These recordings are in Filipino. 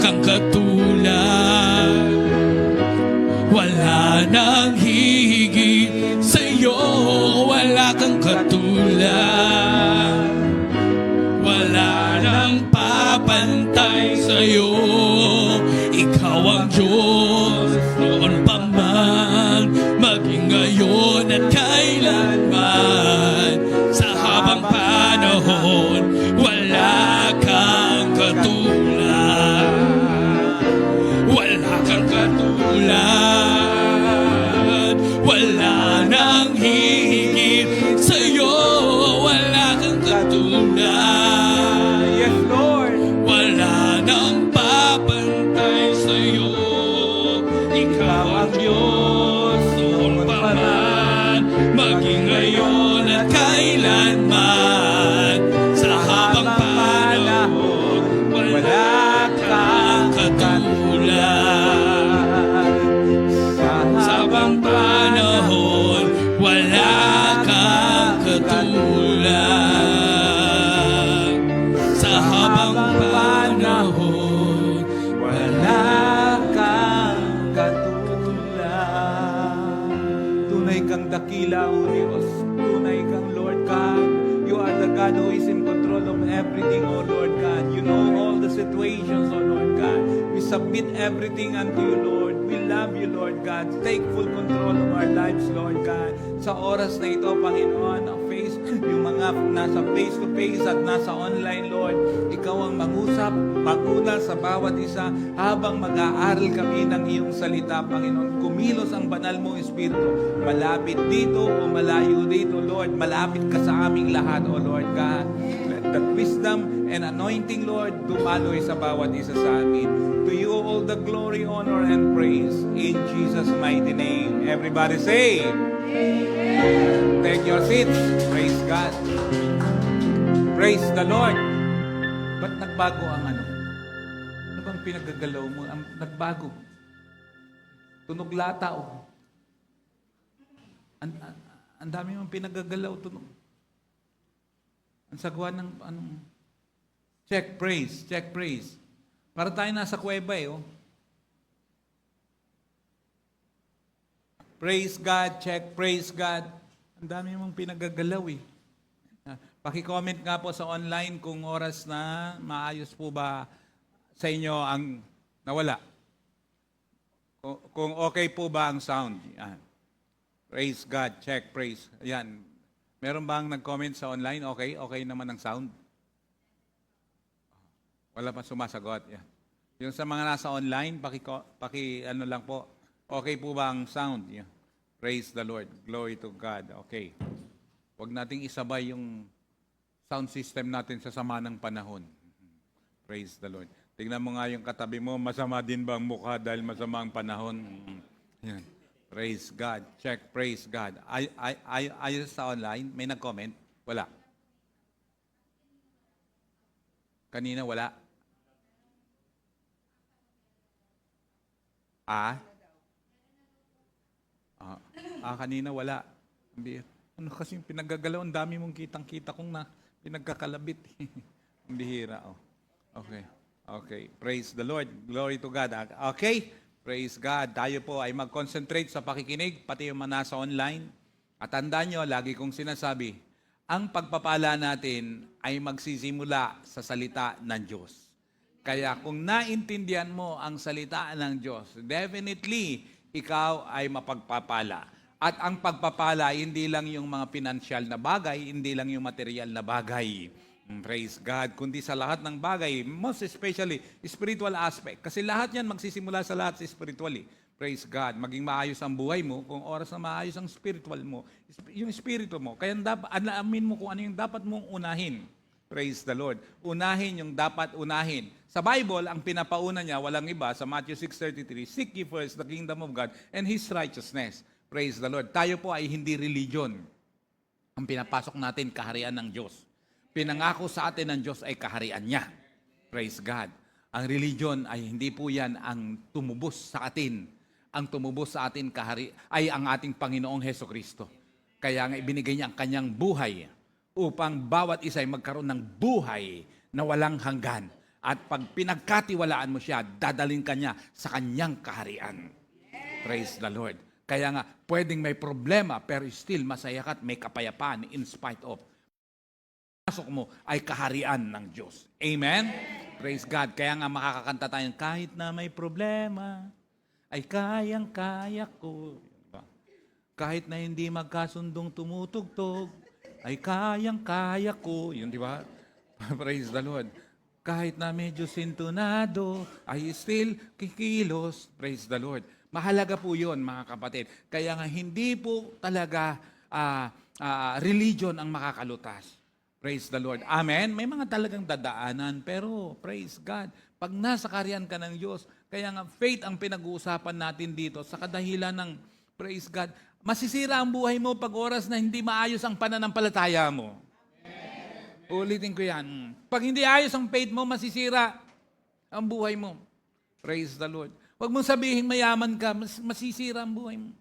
kang katulad. Wala nang hihigit sa'yo, wala kang katulad. Wala nang papantay sa'yo. Ikaw ang Diyos noon pa man, maging ngayon at kailanman. Sa habang panahon, wala kang katulad. Wala kang katulad. Wala nang hihigit sa'yo, wala kang katulad. Yes, Lord. Wala nang papantay sa'yo. Ikaw ang Diyos noon pa man, maging ngayon at kailanman. Sa habang panahon, wala kang katulad. Sa habang panahon, wala kang katulad. Sa habang panahon, Wala kang katulad. Tunay kang dakila, O Diyos. Tunay kang Lord God. You are the God who is in control of everything, O Lord God. You know all the situations, O Lord God. We submit everything unto you, Lord. We love you, Lord God. Take full control of our lives, Lord God. Sa oras na ito, Panginoon, yung mga nasa face-to-face at nasa online, Lord, ikaw ang mangusap, maguna sa bawat isa habang mag-aaral kami ng iyong salita, Panginoon. Kumilos ang banal mong Espiritu, malapit dito o malayo dito, Lord. Malapit ka sa aming lahat, O Lord God. Let that wisdom and anointing, Lord, dumaloy sa bawat isa sa amin. To you all the glory, honor, and praise. In Jesus' mighty name. Everybody say, Amen. Take your seats. Praise God. Praise the Lord. Ba't nagbago ang ano? Ano bang pinagagalaw mo? Nagbago. Tunog lata o. Ang dami mong pinagagalaw. Tunog. Ang sagwa ng anong. Check praise. Check praise. Para tayo nasa kuweba eh. Oh. Praise God, check, praise God. Ang dami mong pinagagalaw eh. Paki-comment nga po sa online kung oras na maayos po ba sa inyo ang nawala. Kung okay po ba ang sound. Yan. Praise God, check, praise. Ayan. Meron bang nag-comment sa online? Okay? Okay naman ang sound? Wala pa sumasagot. Yan. Yung sa mga nasa online, ano lang po. Okay po ba ang sound? Yeah. Praise the Lord. Glory to God. Okay. Huwag nating isabay yung sound system natin sa sama ng panahon. Praise the Lord. Tingnan mo nga yung katabi mo, masama din ba ang mukha dahil masama ang panahon? Yan. Praise God. Check. Praise God. Ayos sa online, may nag-comment? Wala. Kanina wala. Kanina wala. Ano kasi yung pinagagalaw, ang dami mong kitang-kita kong na pinagkakalabit. Ang bihira. Oh. Okay. Okay. Praise the Lord. Glory to God. Okay. Praise God. Tayo po ay mag-concentrate sa pakikinig, pati yung mga nasa online. At tandaan nyo, lagi kong sinasabi, ang pagpapala natin ay magsisimula sa salita ng Diyos. Kaya kung naintindihan mo ang salita ng Diyos, definitely, ikaw ay mapagpapala. At ang pagpapala, hindi lang yung mga pinansyal na bagay, hindi lang yung material na bagay. Praise God. Kundi sa lahat ng bagay, most especially, spiritual aspect. Kasi lahat yan magsisimula sa lahat spiritually. Praise God. Maging maayos ang buhay mo, kung oras na maayos ang spiritual mo, yung spirito mo. Kaya alamin mo kung ano yung dapat mong unahin. Praise the Lord. Unahin yung dapat unahin. Sa Bible, ang pinapauna niya, walang iba, sa Matthew 6:33, seek ye first the kingdom of God and His righteousness. Praise the Lord. Tayo po ay hindi religion. Ang pinapasok natin, kaharian ng Diyos. Pinangako sa atin ng Diyos ay kaharian niya. Praise God. Ang religion ay hindi po yan ang tumubos sa atin. Ang tumubos sa atin ay ang ating Panginoong Hesukristo. Kaya nga ibinigay niya ang kanyang buhay upang bawat isa ay magkaroon ng buhay na walang hanggan. At pag pinagkatiwalaan mo siya, dadalhin ka niya sa kanyang kaharian. Praise the Lord. Kaya nga, pwedeng may problema, pero still masaya ka at may kapayapaan in spite of. Pasok mo ay kaharian ng Diyos. Amen? Praise God. Kaya nga makakakanta tayo, kahit na may problema, ay kayang-kaya ko. Diba? Kahit na hindi magkasundong tumutugtog, ay kayang-kaya ko. Yun, di ba? Praise the Lord. Kahit na medyo sintunado, ay still kikilos. Praise the Lord. Mahalaga po yun, mga kapatid. Kaya nga hindi po talaga religion ang makakalutas. Praise the Lord. Amen? May mga talagang dadaanan, pero praise God. Pag nasa kaharian ka ng Diyos, kaya nga faith ang pinag-uusapan natin dito sa kadahilan ng praise God. Masisira ang buhay mo pag oras na hindi maayos ang pananampalataya mo. Ulitin ko yan. Pag hindi ayos ang faith mo, masisira ang buhay mo. Praise the Lord. Huwag mong sabihin mayaman ka, masisira ang buhay mo.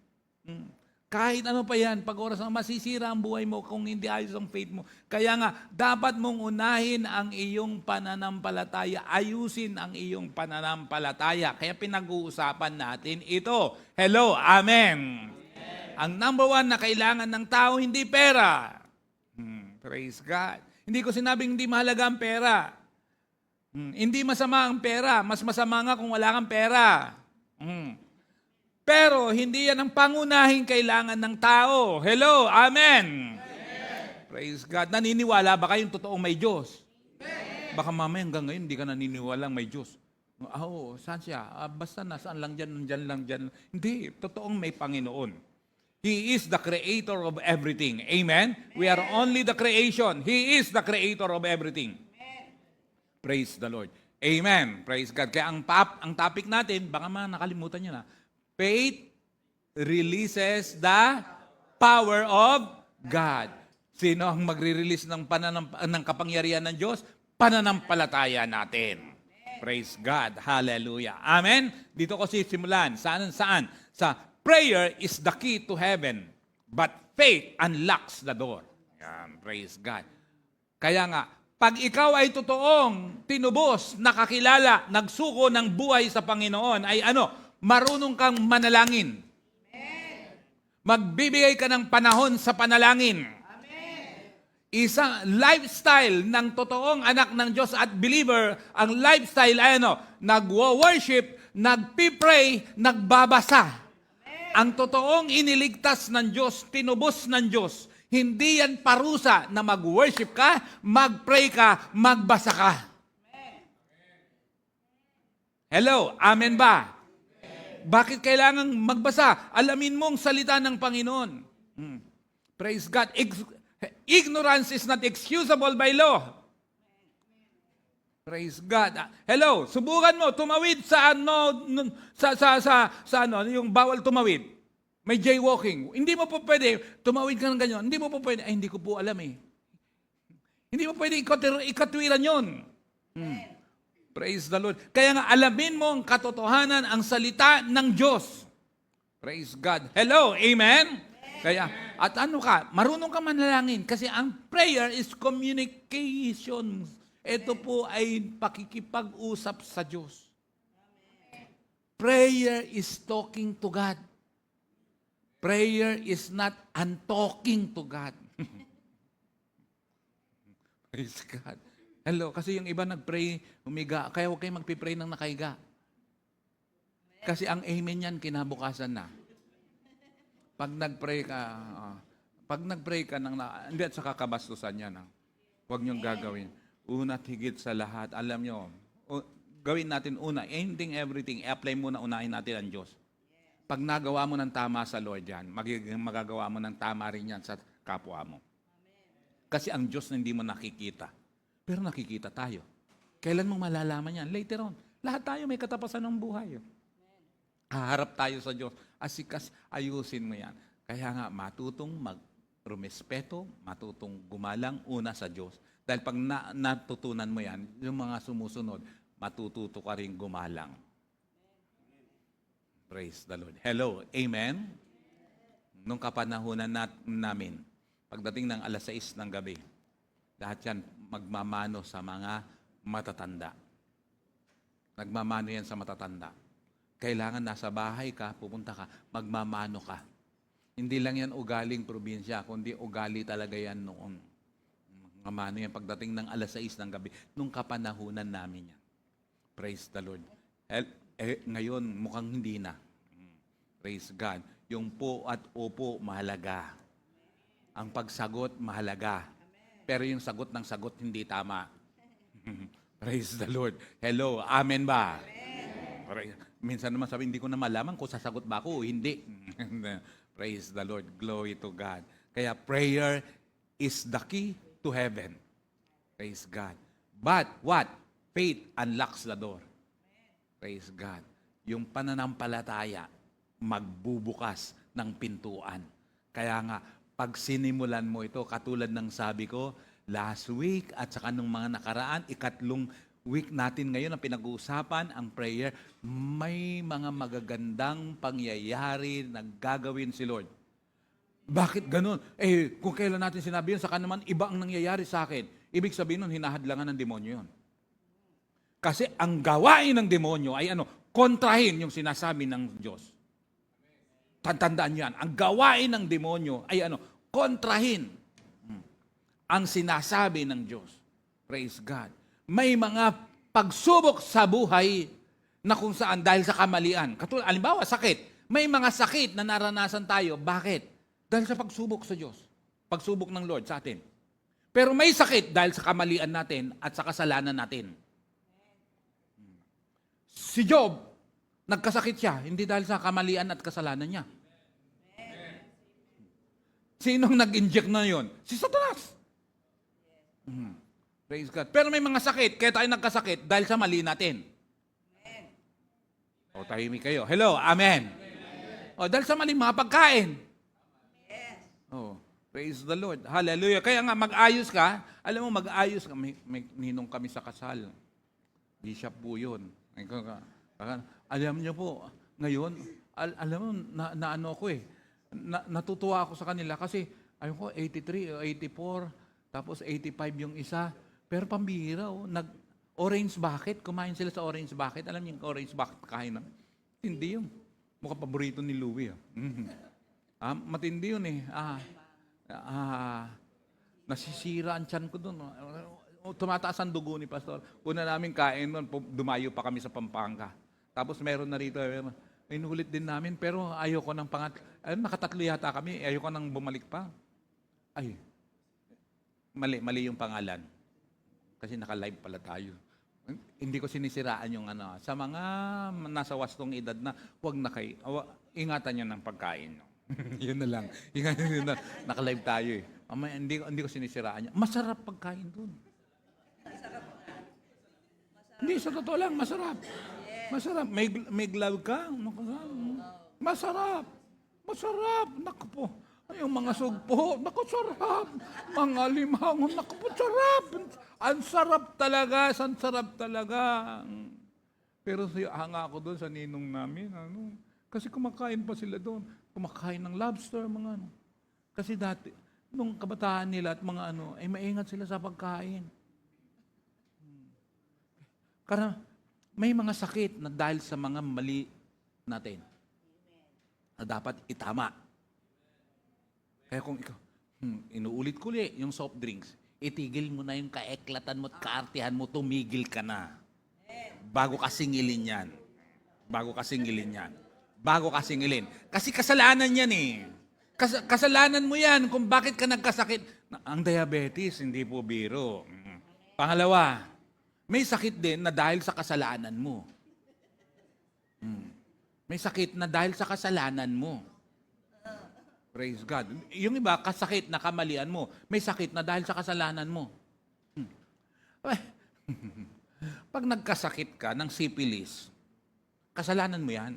Kahit ano pa yan, pag oras na masisira ang buhay mo kung hindi ayos ang faith mo. Kaya nga, dapat mong unahin ang iyong pananampalataya. Ayusin ang iyong pananampalataya. Kaya pinag-uusapan natin ito. Hello, amen. Ang number one na kailangan ng tao, hindi pera. Praise God. Hindi ko sinabing hindi mahalaga ang pera. Hindi masama ang pera. Mas masama nga kung wala kang pera. Pero hindi yan ang pangunahing kailangan ng tao. Hello, amen. Praise God. Naniniwala ba kayong totoong may Diyos? Baka mamaya hanggang ngayon hindi ka naniniwalang may Diyos. Oo, saan siya? Basta nasaan lang dyan, nandyan lang dyan. Hindi, totoong may Panginoon. He is the creator of everything. Amen? We are only the creation. He is the creator of everything. Praise the Lord. Amen. Praise God. Kaya ang topic natin, baka nakalimutan nyo na, faith releases the power of God. Sino ang magre-release ng kapangyarihan ng Diyos? Pananampalataya natin. Praise God. Hallelujah. Amen? Dito ko sisimulan. Saan? Sa prayer is the key to heaven, but faith unlocks the door. Yan, praise God. Kaya nga, pag ikaw ay totoong tinubos, nakakilala, nagsuko ng buhay sa Panginoon, ay marunong kang manalangin. Magbibigay ka ng panahon sa panalangin. Isang lifestyle ng totoong anak ng Diyos at believer, ang lifestyle ay nagwo-worship, nagpipray, nagbabasa. Ang totoong iniligtas ng Diyos, tinubos ng Diyos, hindi yan parusa na mag-worship ka, mag-pray ka, magbasa ka. Hello, amen ba? Bakit kailangan magbasa? Alamin mo ang salita ng Panginoon. Praise God. Ignorance is not excusable by law. Praise God. Hello, subukan mo tumawid sa yung bawal tumawid. May jaywalking. Hindi mo po pwede tumawid ka ng ganyan. Hindi mo po pwede. Ay, hindi ko po alam eh. Hindi mo pwede ikatwiran yon. Praise the Lord. Kaya nga alamin mo ang katotohanan, ang salita ng Diyos. Praise God. Hello, amen? Kaya, at marunong ka manalangin kasi ang prayer is communication. Ito po ay pakikipag-usap sa Diyos. Prayer is talking to God. Prayer is not untalking to God. Praise God. Hello, kasi yung iba nag-pray, humiga, kaya huwag kayo magpipray ng nakahiga. Kasi ang amen yan, kinabukasan na. Pag nag-pray ka, hindi at sa kakabastusan yan. Huwag niyong gagawin. Una at higit sa lahat, alam nyo, gawin natin una, ending everything, i-apply muna, unahin natin ang Diyos. Pag nagawa mo ng tama sa Lord yan, magagawa mo ng tama rin yan sa kapwa mo. Kasi ang Diyos na hindi mo nakikita. Pero nakikita tayo. Kailan mo malalaman yan? Later on. Lahat tayo may katapasan ng buhay. Haharap tayo sa Diyos. Asikas, ayusin mo yan. Kaya nga, matutong mag-rumespeto, matutong gumalang una sa Diyos. Dahil pag natutunan mo yan, yung mga sumusunod, matututo ka rin gumalang. Praise the Lord. Hello, amen? Nung kapanahunan namin, pagdating ng 6:00 ng gabi, lahat yan magmamano sa mga matatanda. Nagmamano yan sa matatanda. Kailangan nasa bahay ka, pupunta ka, magmamano ka. Hindi lang yan ugaling probinsya, kundi ugali talaga yan noon. Mamano yan pagdating ng alas 6 ng gabi, nung kapanahunan namin yan. Praise the Lord. Ngayon, mukhang hindi na. Praise God. Yung po at opo, mahalaga. Ang pagsagot, mahalaga. Pero yung sagot ng sagot, hindi tama. Praise the Lord. Hello, amen ba? Amen. Minsan naman sabi, hindi ko na malaman kung sasagot ba ako o hindi. Praise the Lord. Glory to God. Kaya prayer is the key to heaven. Praise God. But what? Faith unlocks the door. Praise God. Yung pananampalataya, magbubukas ng pintuan. Kaya nga, pag sinimulan mo ito, katulad ng sabi ko, last week at saka nung mga nakaraan, ikatlong week natin ngayon ang pinag-uusapan, ang prayer, may mga magagandang pangyayari na gagawin si Lord. Bakit ganun? Kung kailan natin sinabi yun, saka naman iba ang nangyayari sa akin. Ibig sabihin nun, hinahadlangan ng demonyo yun. Kasi ang gawain ng demonyo ay kontrahin yung sinasabi ng Diyos. Tandaan nyo yan. Ang gawain ng demonyo ay kontrahin ang sinasabi ng Diyos. Praise God. May mga pagsubok sa buhay na kung saan dahil sa kamalian. Katulad, alimbawa, sakit. May mga sakit na naranasan tayo. Bakit? Dahil sa pagsubok sa Diyos. Pagsubok ng Lord sa atin. Pero may sakit dahil sa kamalian natin at sa kasalanan natin. Si Job, nagkasakit siya, hindi dahil sa kamalian at kasalanan niya. Sinong nag-inject na yon? Si Satanas. Praise God. Pero may mga sakit, kaya tayo nagkasakit dahil sa mali natin. O, tahimik kayo. Hello, amen. O, dahil sa mali mga pagkain. Oh, praise the Lord. Hallelujah. Kaya nga, mag-ayos ka. Alam mo, mag-ayos ka. May ninong kami sa kasal. Bishop po yun. Alam niyo po, ngayon, alam mo, naano ko natutuwa ako sa kanila kasi, ayun ko, 83, 84, tapos 85 yung isa. Pero pambihira, orange bucket, kumain sila sa orange bucket. Alam niyo yung orange bucket kain na? Hindi yun. Mukha paborito ni Louie. Matindi yun nasisira ang tiyan ko doon. Tumataas ang dugo ni Pastor. Una namin kain doon, dumayo pa kami sa Pampanga. Tapos meron na rito, inulit din namin, pero ayoko ng nakatatlo yata kami, ayoko nang bumalik pa. Ay, mali yung pangalan. Kasi naka-live pala tayo. Hindi ko sinisiraan yung sa mga nasa wastong edad na, huwag na kayo, ingatan nyo ng pagkain. Yun na lang. Ingatan nyo na, naka-live tayo hindi ko sinisiraan niya. Masarap pagkain doon. Hindi, sa totoo lang, masarap. Masarap. May glove ka? Masarap. Masarap. Naku po. Yung mga sugpo, naku, sarap. Mga limangon, naku po, sarap. Ang sarap talaga, ang sarap talaga. Pero hanga ako doon sa ninong namin. Kasi kumakain pa sila doon. Kumakain ng lobster, mga Kasi dati, nung kabataan nila at mga ay maingat sila sa pagkain. Karena may mga sakit na dahil sa mga mali natin na dapat itama. Kaya kung ikaw, inuulit ko yung soft drinks, itigil mo na yung kaeklatan mo at kaartihan mo, tumigil ka na. Bago ka singilin yan. Bago ka singilin. Kasi kasalanan yan Kasalanan mo yan kung bakit ka nagkasakit. Ang diabetes, hindi po biro. Pangalawa, may sakit din na dahil sa kasalanan mo. May sakit na dahil sa kasalanan mo. Praise God. Yung iba, kasakit na kamalian mo. May sakit na dahil sa kasalanan mo. Pag nagkasakit ka ng syphilis, kasalanan mo yan.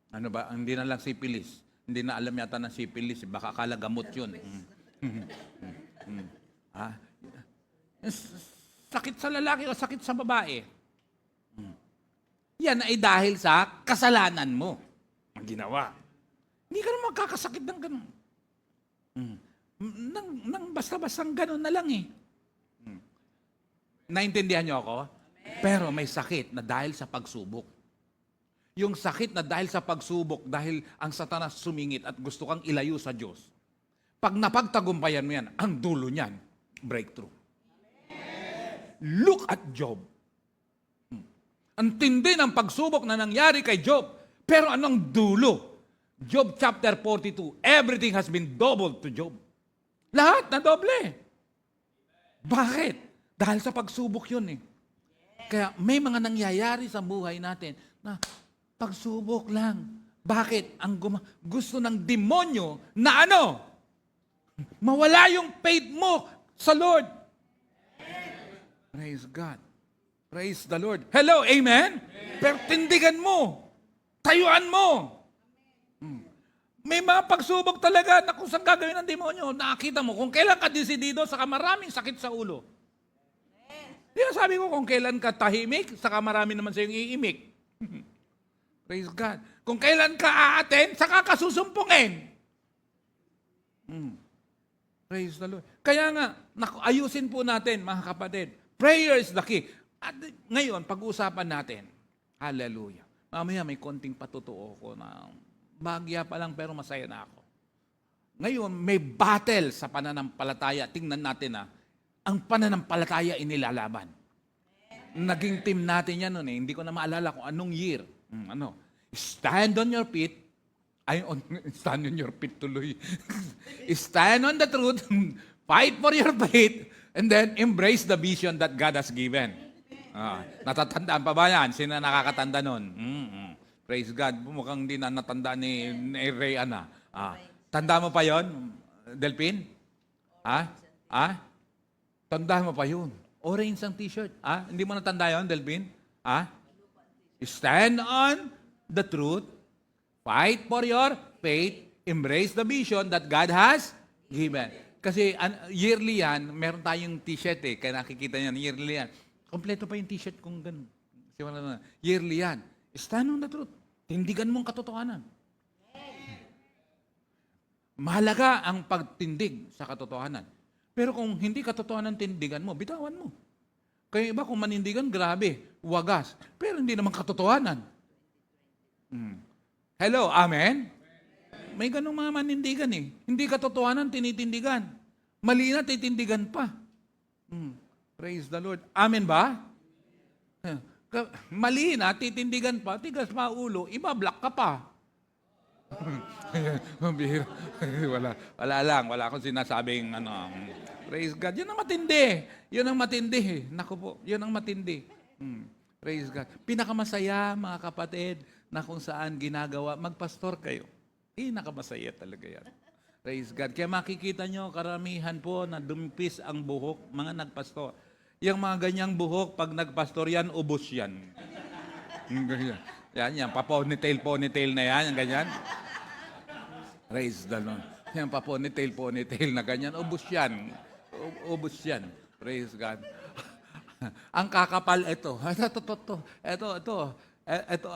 Ano ba? Hindi na lang syphilis. Hindi na alam yata ng syphilis. Baka akala gamot yun. Sakit sa lalaki o sakit sa babae. Yan ay dahil sa kasalanan mo. Ang ginawa. Hindi ka naman magkakasakit ng ganun. Nang basta-bastang ganun na lang Naintindihan niyo ako? Pero may sakit na dahil sa pagsubok. Yung sakit na dahil sa pagsubok, dahil ang Satanas sumingit at gusto kang ilayo sa Diyos. Pag napagtagumpayan mo yan, ang dulo niyan, breakthrough. Look at Job. Ang tindi ng pagsubok na nangyari kay Job. Pero anong dulo? Job chapter 42, everything has been doubled to Job. Lahat na doble. Bakit? Dahil sa pagsubok yun eh. Kaya may mga nangyayari sa buhay natin na pagsubok lang. Bakit? Gusto ng demonyo na ano? Mawala yung faith mo sa Lord. Praise God. Praise the Lord. Hello, amen? Pero tindigan mo. Tayuan mo. May mga pagsubok talaga na kung saan gagawin ng demonyo. Nakakita mo kung kailan ka desidido, saka maraming sakit sa ulo. Kaya sabi ko, kung kailan ka tahimik, saka marami naman sa iyong iimik. Praise God. Kung kailan ka aaten, saka kasusumpungin. Praise the Lord. Kaya nga, ayusin po natin, mga kapatid. Prayer is the key. At ngayon, pag-uusapan natin, hallelujah. Mamaya may konting patutuo ko na bagya pa lang pero masaya na ako. Ngayon, may battle sa pananampalataya. Tingnan natin ang pananampalataya inilalaban. Naging team natin yan noon eh. Hindi ko na maalala kung anong year. Stand on your feet. Stand on your feet tuloy. Stand on the truth. Fight for your faith. And then embrace the vision that God has given. Natatandaan pa ba yan? Sino nakakatanda nun? Praise God. Mukhang hindi na natanda ni Ray Ana. Tanda mo pa yon, Delpin? Tanda mo pa yun. Orange ang t-shirt. Hindi mo natanda yon, Delpin? Stand on the truth. Fight for your faith. Embrace the vision that God has given. Kasi yearly yan, meron tayong t-shirt eh. Kaya nakikita yan, yearly yan. Kompleto pa yung t-shirt kung ganun. Yearly yan. Stand on the truth. Tindigan mong katotohanan. Mahalaga ang pagtindig sa katotohanan. Pero kung hindi katotohanan tindigan mo, bitawan mo. Kaya iba kung manindigan, grabe, wagas. Pero hindi naman katotohanan. Hello, amen? May ganong mga manindigan eh. Hindi katotohanan, tinitindigan. Mali na, titindigan pa. Praise the Lord. Amen ba? Mali na, titindigan pa, tigas pa ulo, iba-block ka pa. Wala akong sinasabing praise God. Yun ang matindi. Yun ang matindi. Naku po, yun ang matindi. Praise God. Pinakamasaya, mga kapatid, na kung saan ginagawa, magpastor kayo. Pinakamasaya talaga yan. Praise God. Kaya makikita nyo, karamihan po na dumpis ang buhok, mga nagpastor. Yung mga ganyang buhok, pag nagpastor yan, ubos yan. Yan, ponytail na yan, yung ganyan. Praise the Lord. Yan, ponytail na ganyan, ubos yan. Ubos yan. Praise God. Ang kakapal, ito,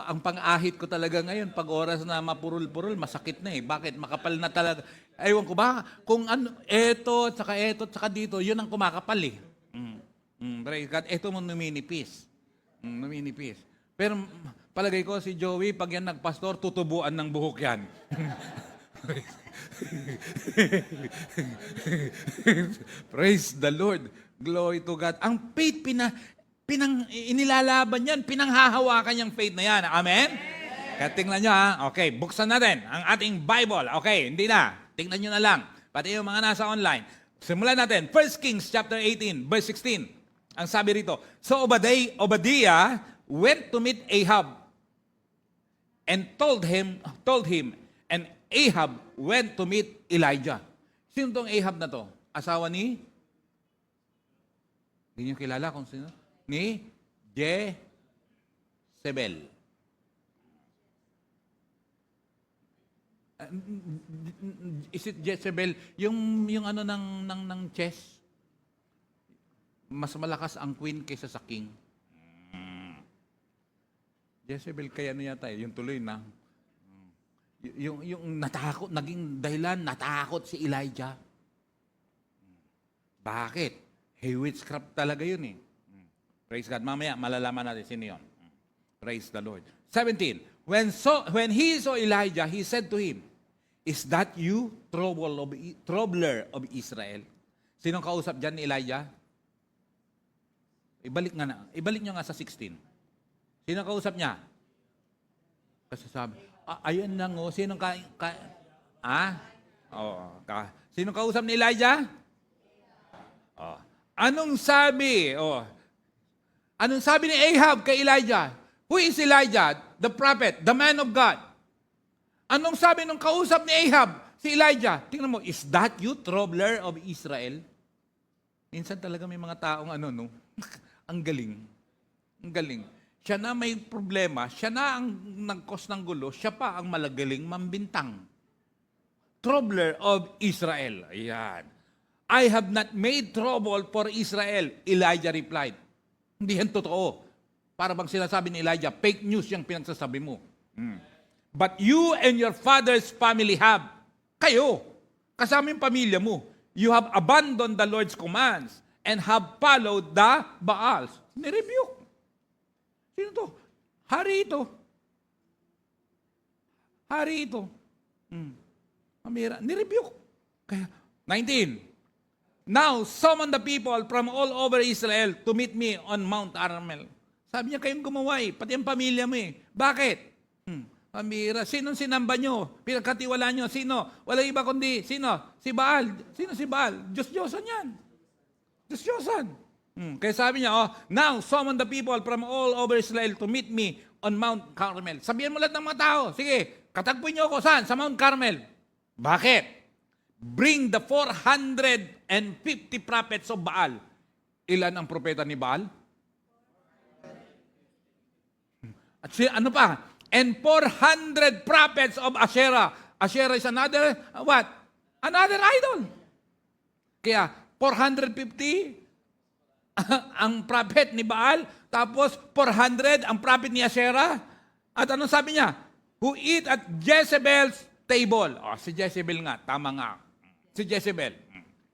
ang pang-ahit ko talaga ngayon, pag oras na mapurul-purul, masakit na eh. Bakit? Makapal na talaga. Ewan ko ba, kung ano, tsaka dito, yun ang kumakapal eh. Praise God. Ito mo numinipis. Numinipis. Pero palagay ko si Joey, pag yan nagpastor, tutubuan ng buhok yan. Praise the Lord. Glory to God. Ang faith, inilalaban yan, pinanghahawakan yung faith na yan. Amen? Kaya tingnan nyo Okay, buksan natin ang ating Bible. Okay, hindi na. Tingnan nyo na lang. Pati yung mga nasa online. Simulan natin. 1 Kings chapter 18, verse 16. Ang sabi rito, so Obadiah went to meet Ahab and told him, and Ahab went to meet Elijah. Sino tong Ahab na to? Asawa ni? Hindi niyo kilala kung sino? Ni Jezebel. Is it Jezebel? Yung ano ng chess? Mas malakas ang queen kaysa sa king. Jezebel kaya ano yata yung tuloy na. Yung natakot, naging dahilan, natakot si Elijah. Bakit? Witchcraft talaga yun eh. Praise God. Mamaya, malalaman natin sino yun. Praise the Lord. 17. When he saw Elijah, he said to him, "Is that you, troubler of Israel?" Sinong kausap dyan ni Elijah? Ibalik nyo nga sa 16. Sinong kausap niya? Kasi sabi, ayun lang o, sinong sinong kausap ni Elijah? Anong sabi? Anong sabi ni Ahab kay Elijah? Who is Elijah? The prophet, the man of God. Anong sabi nung kausap ni Ahab? Si Elijah. Tingnan mo, is that you, troubler of Israel? Minsan talaga may mga taong ang galing. Ang galing. Siya na may problema, siya na ang nag-cause ng gulo, siya pa ang malagaling mambintang. Troubler of Israel. Ayan. I have not made trouble for Israel, Elijah replied. Hindi yan totoo. Para bang sinasabi ni Elijah, fake news yung pinagsasabi mo. But you and your father's family have. Kayo, kasama yung pamilya mo, you have abandoned the Lord's commands and have followed the Baals. Nirebuke. Sino to? Hari ito. Hari ito. Mamira. Nirebuke. Kaya, 19. Now, summon the people from all over Israel to meet me on Mount Carmel. Sabi niya, kayong gumawa pati ang pamilya mo Bakit? Pamira. Sinong sinamba nyo? Pinagkatiwala nyo? Sino? Wala iba kundi, sino? Si Baal. Sino si Baal? Diyos-Diyosan yan. Diyos-Diyosan. Kaya sabi niya, now summon the people from all over Israel to meet me on Mount Carmel. Sabihan mo lahat ng mga tao, sige, katagpuin niyo ako saan? Sa Mount Carmel. Bakit? Bring the 450 prophets of Baal. Ilan ang propeta ni Baal? At ano pa? And 400 prophets of Asherah. Asherah is another, what? Another idol. Kaya, 450 ang prophet ni Baal, tapos 400 ang prophet ni Asherah. At anong sabi niya? Who eat at Jezebel's table. Si Jezebel nga, tama nga. Si Jezebel.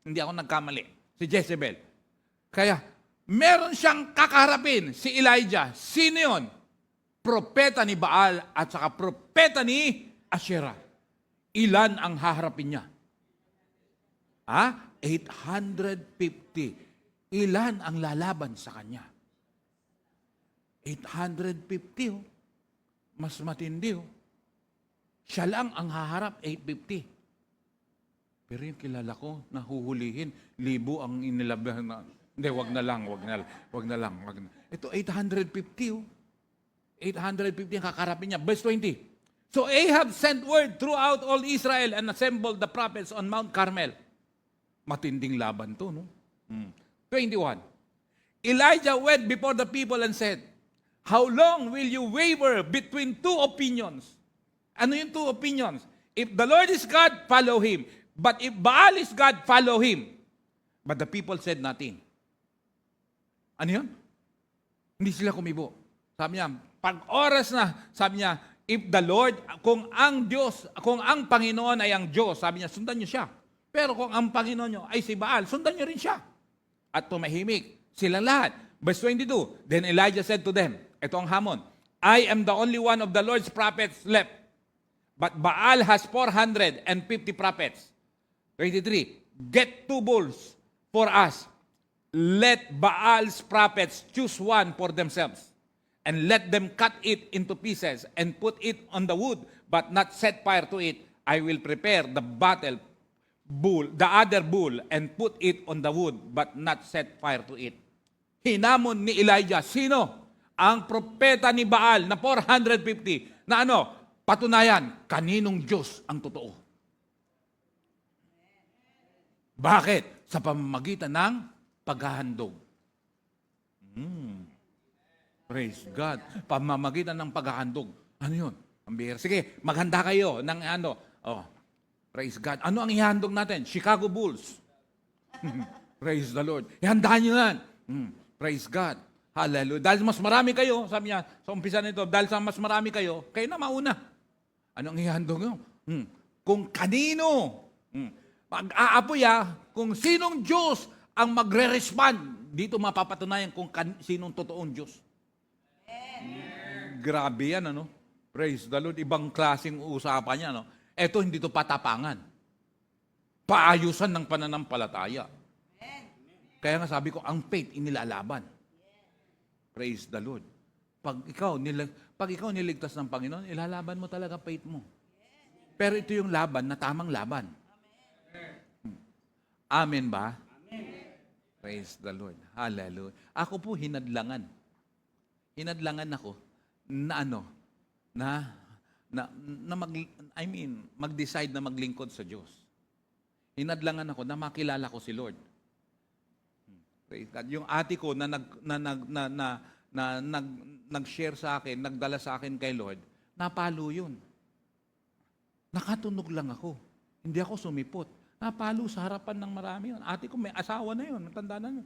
Hindi ako nagkamali. Si Jezebel. Kaya, meron siyang kakaharapin, si Elijah. Sino yun? Propeta ni Baal at saka propeta ni Asherah. Ilan ang haharapin niya? 850. Ilan ang lalaban sa kanya? 850. Mas matindi. Siya lang ang haharap, 850. Pero yung kilala ko, nahuhulihin, 1,000 ang inilabahan na. Hindi, wag na lang. Ito, 850. 850 ang kakarapin niya. Verse 20. So Ahab sent word throughout all Israel and assembled the prophets on Mount Carmel. Matinding laban to, no? 21. Elijah went before the people and said, how long will you waver between two opinions? Ano yung two opinions? If the Lord is God, follow Him. But if Baal is God, follow Him. But the people said nothing. Ano yun? Hindi sila kumibo. Sabi niya, pag oras na, sabi niya, if the Lord, kung ang Panginoon ay ang Diyos, sabi niya, sundan niyo siya. Pero kung ang Panginoon niyo ay si Baal, sundan niyo rin siya. At tumahimik sila lahat. Verse 22, then Elijah said to them, ito ang hamon, I am the only one of the Lord's prophets left, but Baal has 450 prophets. 23, get 2 bulls for us. Let Baal's prophets choose one for themselves, and let them cut it into pieces and put it on the wood, but not set fire to it. I will prepare the other bull, and put it on the wood, but not set fire to it. Hinamon ni Elijah, sino? Ang propeta ni Baal na 450 na patunayan, kaninong Diyos ang totoo. Bakit? Sa pamamagitan ng paghahandog. Praise God. Pamamagitan ng paghahandog. Ano yun? Ang bihira. Sige, maghanda kayo ng praise God. Ano ang ihandog natin? Chicago Bulls. Praise the Lord. Ihandaan nyo yan. Praise God. Hallelujah. Dahil mas marami kayo, sabi niya, sa umpisa nito, dahil sa mas marami kayo na mauna. Ano ang ihandog nyo? Kung kanino. Pag-aapoy kung sinong Diyos ang magre-respond dito mapapatunayan kung sinong totoong Diyos. Grabe yan, ano? Praise the Lord. Ibang klaseng usapan yan, no? Eto, hindi to patapangan. Paayusan ng pananampalataya. Kaya nga sabi ko, ang faith inilalaban. Praise the Lord. Pag ikaw niligtas ng Panginoon, ilalaban mo talaga faith mo. Pero ito yung laban na tamang laban. Amen ba? Praise the Lord. Hallelujah. Ako po hinadlangan. Hinadlangan ako na mag-decide na maglingkod sa Diyos. Hinadlangan ako na makilala ko si Lord. Praise God. Yung ate ko na nag-share sa akin, nagdala sa akin kay Lord, napalo yun. Nakatunog lang ako. Hindi ako sumipot. Napalo sa harapan ng marami yun. Ate ko may asawa na yun, matanda na yun.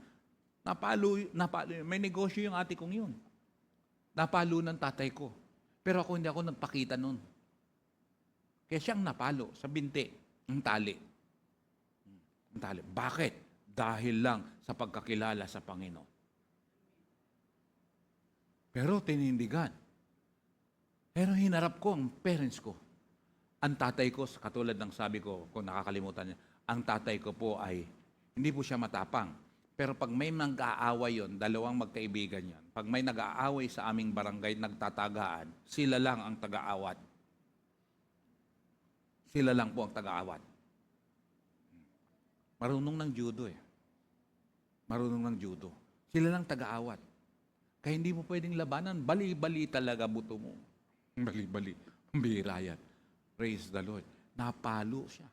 Napalo, may negosyo yung ate kong yun. Napalo ng tatay ko. Pero ako hindi ako nagpakita nun. Kaya siyang napalo sa binti, ang tali. Ang tali. Bakit? Dahil lang sa pagkakilala sa Panginoon. Pero tinindigan. Pero hinarap ko ang parents ko. Ang tatay ko, katulad ng sabi ko, kung nakakalimutan niya, ang tatay ko po ay, hindi po siya matapang. Pero pag may nag-aaway yon, dalawang magkaibigan yan. Pag may nag-aaway sa aming barangay, nagtatagaan, sila lang ang taga-awat. Sila lang po ang taga-awat. Marunong ng judo eh. Marunong ng judo. Sila lang taga-awat. Kaya hindi mo pwedeng labanan. Bali-bali talaga buto mo. Bali-bali. Bihira yan. Praise the Lord. Napalo siya.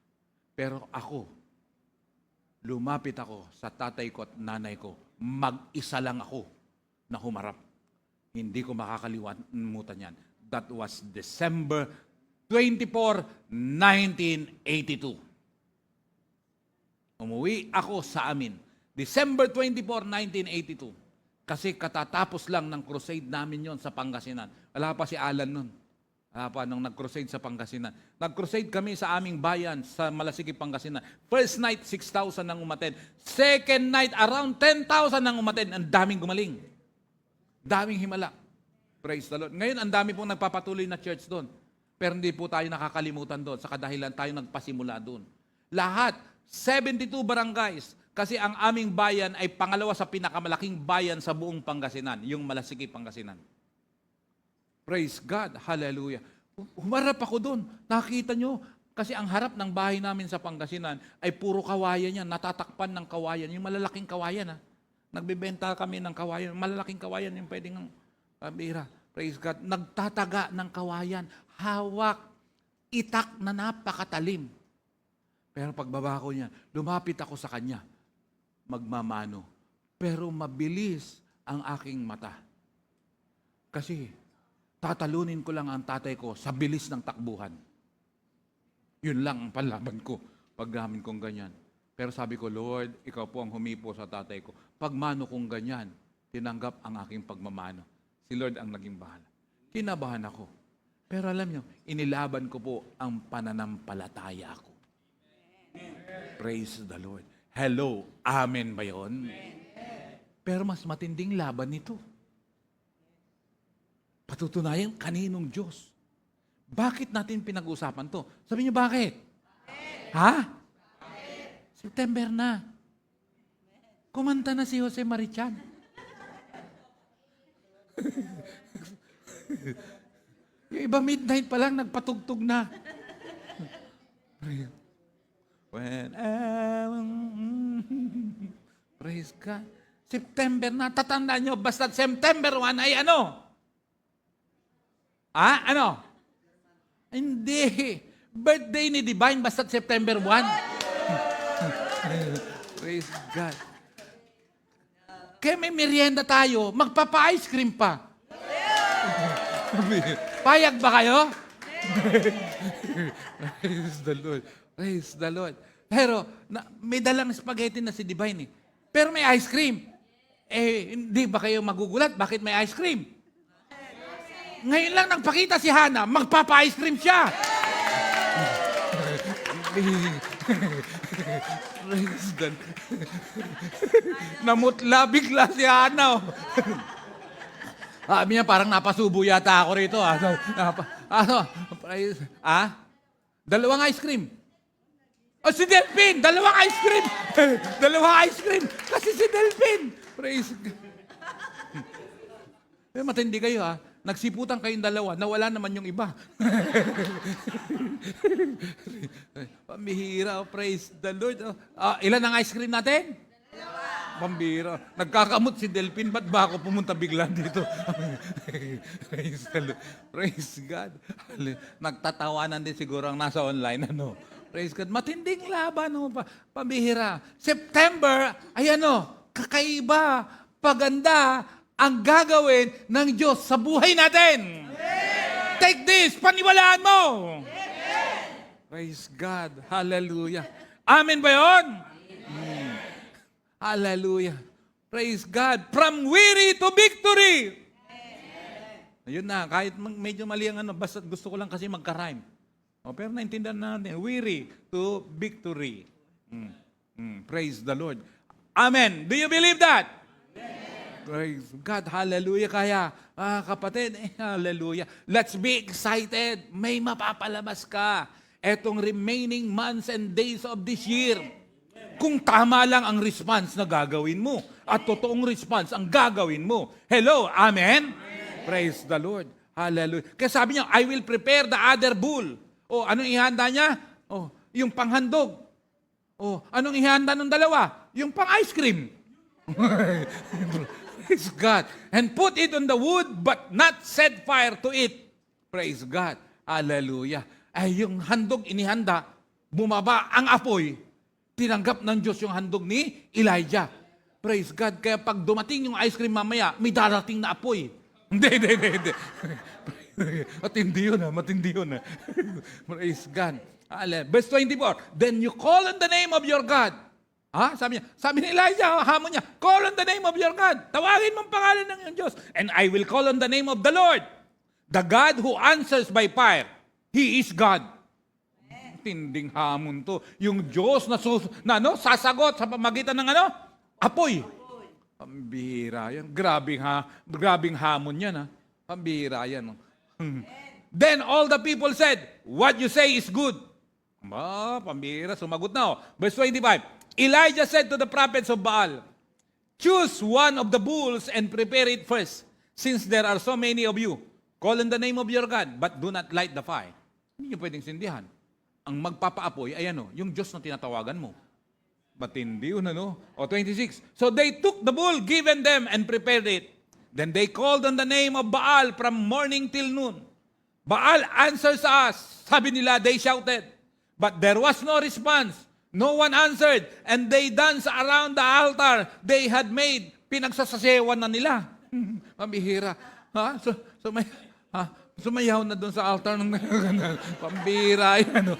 Pero ako, lumapit ako sa tatay ko at nanay ko. Mag-isa lang ako na humarap. Hindi ko makakalimutan yan. That was December 24, 1982. Umuwi ako sa amin. December 24, 1982. Kasi katatapos lang ng crusade namin yon sa Pangasinan. Wala pa si Alan nun. Wala pa nung nag-crusade sa Pangasinan. Nag-crusade kami sa aming bayan sa Malasiki, Pangasinan. First night, 6,000 nang umaten. Second night, around 10,000 nang umaten. Ang daming gumaling. Daming himala. Praise the Lord. Ngayon, ang dami pong nagpapatuloy na church doon. Pero hindi po tayo nakakalimutan doon. Sa kadahilan tayo nagpasimula doon. Lahat, 72 barangays. Kasi ang aming bayan ay pangalawa sa pinakamalaking bayan sa buong Pangasinan, yung Malasiki, Pangasinan. Praise God. Hallelujah. Humarap ako doon. Nakita nyo, kasi ang harap ng bahay namin sa Pangasinan ay puro kawayan yan, natatakpan ng kawayan, yung malalaking kawayan. Nagbebenta kami ng kawayan, malalaking kawayan yung pwedeng pabira. Praise God. Nagtataga ng kawayan, hawak, itak na napakatalim. Pero pagbaba ko niya, lumapit ako sa kanya, magmamano. Pero mabilis ang aking mata. Kasi tatalunin ko lang ang tatay ko sa bilis ng takbuhan. Yun lang ang palaban ko pag namin kong ganyan. Pero sabi ko, Lord, ikaw po ang humipo sa tatay ko. Pagmano kong ganyan, tinanggap ang aking pagmamano. Si Lord ang naging bahala. Kinabahan ako. Pero alam nyo, inilaban ko po ang pananampalataya ko. Praise the Lord. Hello, amen ba yun? Pero mas matinding laban nito. Patutunayan, kaninong Diyos? Bakit natin pinag-usapan to? Sabi niyo, bakit? Ha? September na. Kumanta na si Jose Marichan. Yung iba midnight pa lang, nagpatugtog na. Praise God. September na. Tatandaan nyo, basta September 1 ay ano? Ano? Hindi. Birthday ni Divine basta September 1. Praise God. Kaya may merienda tayo, magpapa-ice cream pa. Payag ba kayo? Praise the Lord. Praise the Lord. Pero may dalang spaghetti na si Divine eh. Pero may ice cream. Hindi ba kayo magugulat? Bakit may ice cream? Ngayon lang nagpakita si Hana, magpapa-ice cream siya. Praise God. Namutla bigla si Ana. Oh. Sabi niya, parang napasubo yata ako rito. Praise, dalawang ice cream. O si Delphine, dalawang ice cream. Dalawang ice cream. Kasi si Delphine. Praise God. Matindi kayo Nagsiputan kayong dalawa, nawala naman yung iba. Pambihira, praise the Lord. Ilan ang ice cream natin? Pambihira. Nagkakamot si Delphine, ba't ba ako pumunta bigla dito? Praise the Lord. Praise God. Nagtatawanan din siguro ang nasa online. Praise God. Matinding laban. Pambihira. September, kakaiba, paganda, ang gagawin ng Diyos sa buhay natin. Amen. Take this, paniwalaan mo. Amen. Praise God. Hallelujah. Amen ba yun? Amen. Hallelujah. Praise God. From weary to victory. Amen. Ayun na, kahit medyo mali ang basta gusto ko lang kasi magka-rhyme. Pero naintindihan natin, weary to victory. Praise the Lord. Amen. Do you believe that? Praise God, hallelujah. Kaya, kapatid, hallelujah. Let's be excited. May mapapalabas ka etong remaining months and days of this year. Kung tama lang ang response na gagawin mo at totoong response ang gagawin mo. Hello, amen? Praise the Lord. Hallelujah. Kaya sabi niya, I will prepare the other bull. Anong ihanda niya? Yung panghandog. Anong ihanda ng dalawa? Yung pang-ice cream. Praise God. And put it on the wood, but not set fire to it. Praise God. Hallelujah. Yung handog inihanda, bumaba ang apoy. Tinanggap ng Diyos yung handog ni Elijah. Praise God. Kaya pag dumating yung ice cream mamaya, may darating na apoy. Hindi. Matindi yun. Praise God. Verse 24, then you call on the name of your God. Sabi ni Elijah, hamon niya, call on the name of your God. Tawagin mong pangalan ng iyong Diyos. And I will call on the name of the Lord. The God who answers by fire. He is God. Tinding hamon to. Yung Diyos na sasagot sa pamagitan ng apoy. Pambihira yan. Grabing hamon yan. Pambihira yan. Then all the people said, what you say is good. Pambihira, sumagot na. Verse 25, Elijah said to the prophets of Baal, choose one of the bulls and prepare it first, since there are so many of you. Call on the name of your God, but do not light the fire. Hindi nyo pwedeng sindihan. Ang magpapaapoy ay yung Diyos na tinatawagan mo. Matindi yun, 26. So they took the bull given them and prepared it. Then they called on the name of Baal from morning till noon. Baal answers us. Sabi nila, they shouted. But there was no response. No one answered, and they danced around the altar they had made. Pinagsasasewan na nila. Pambihira. Sumayaw na doon sa altar ng pambihira yan.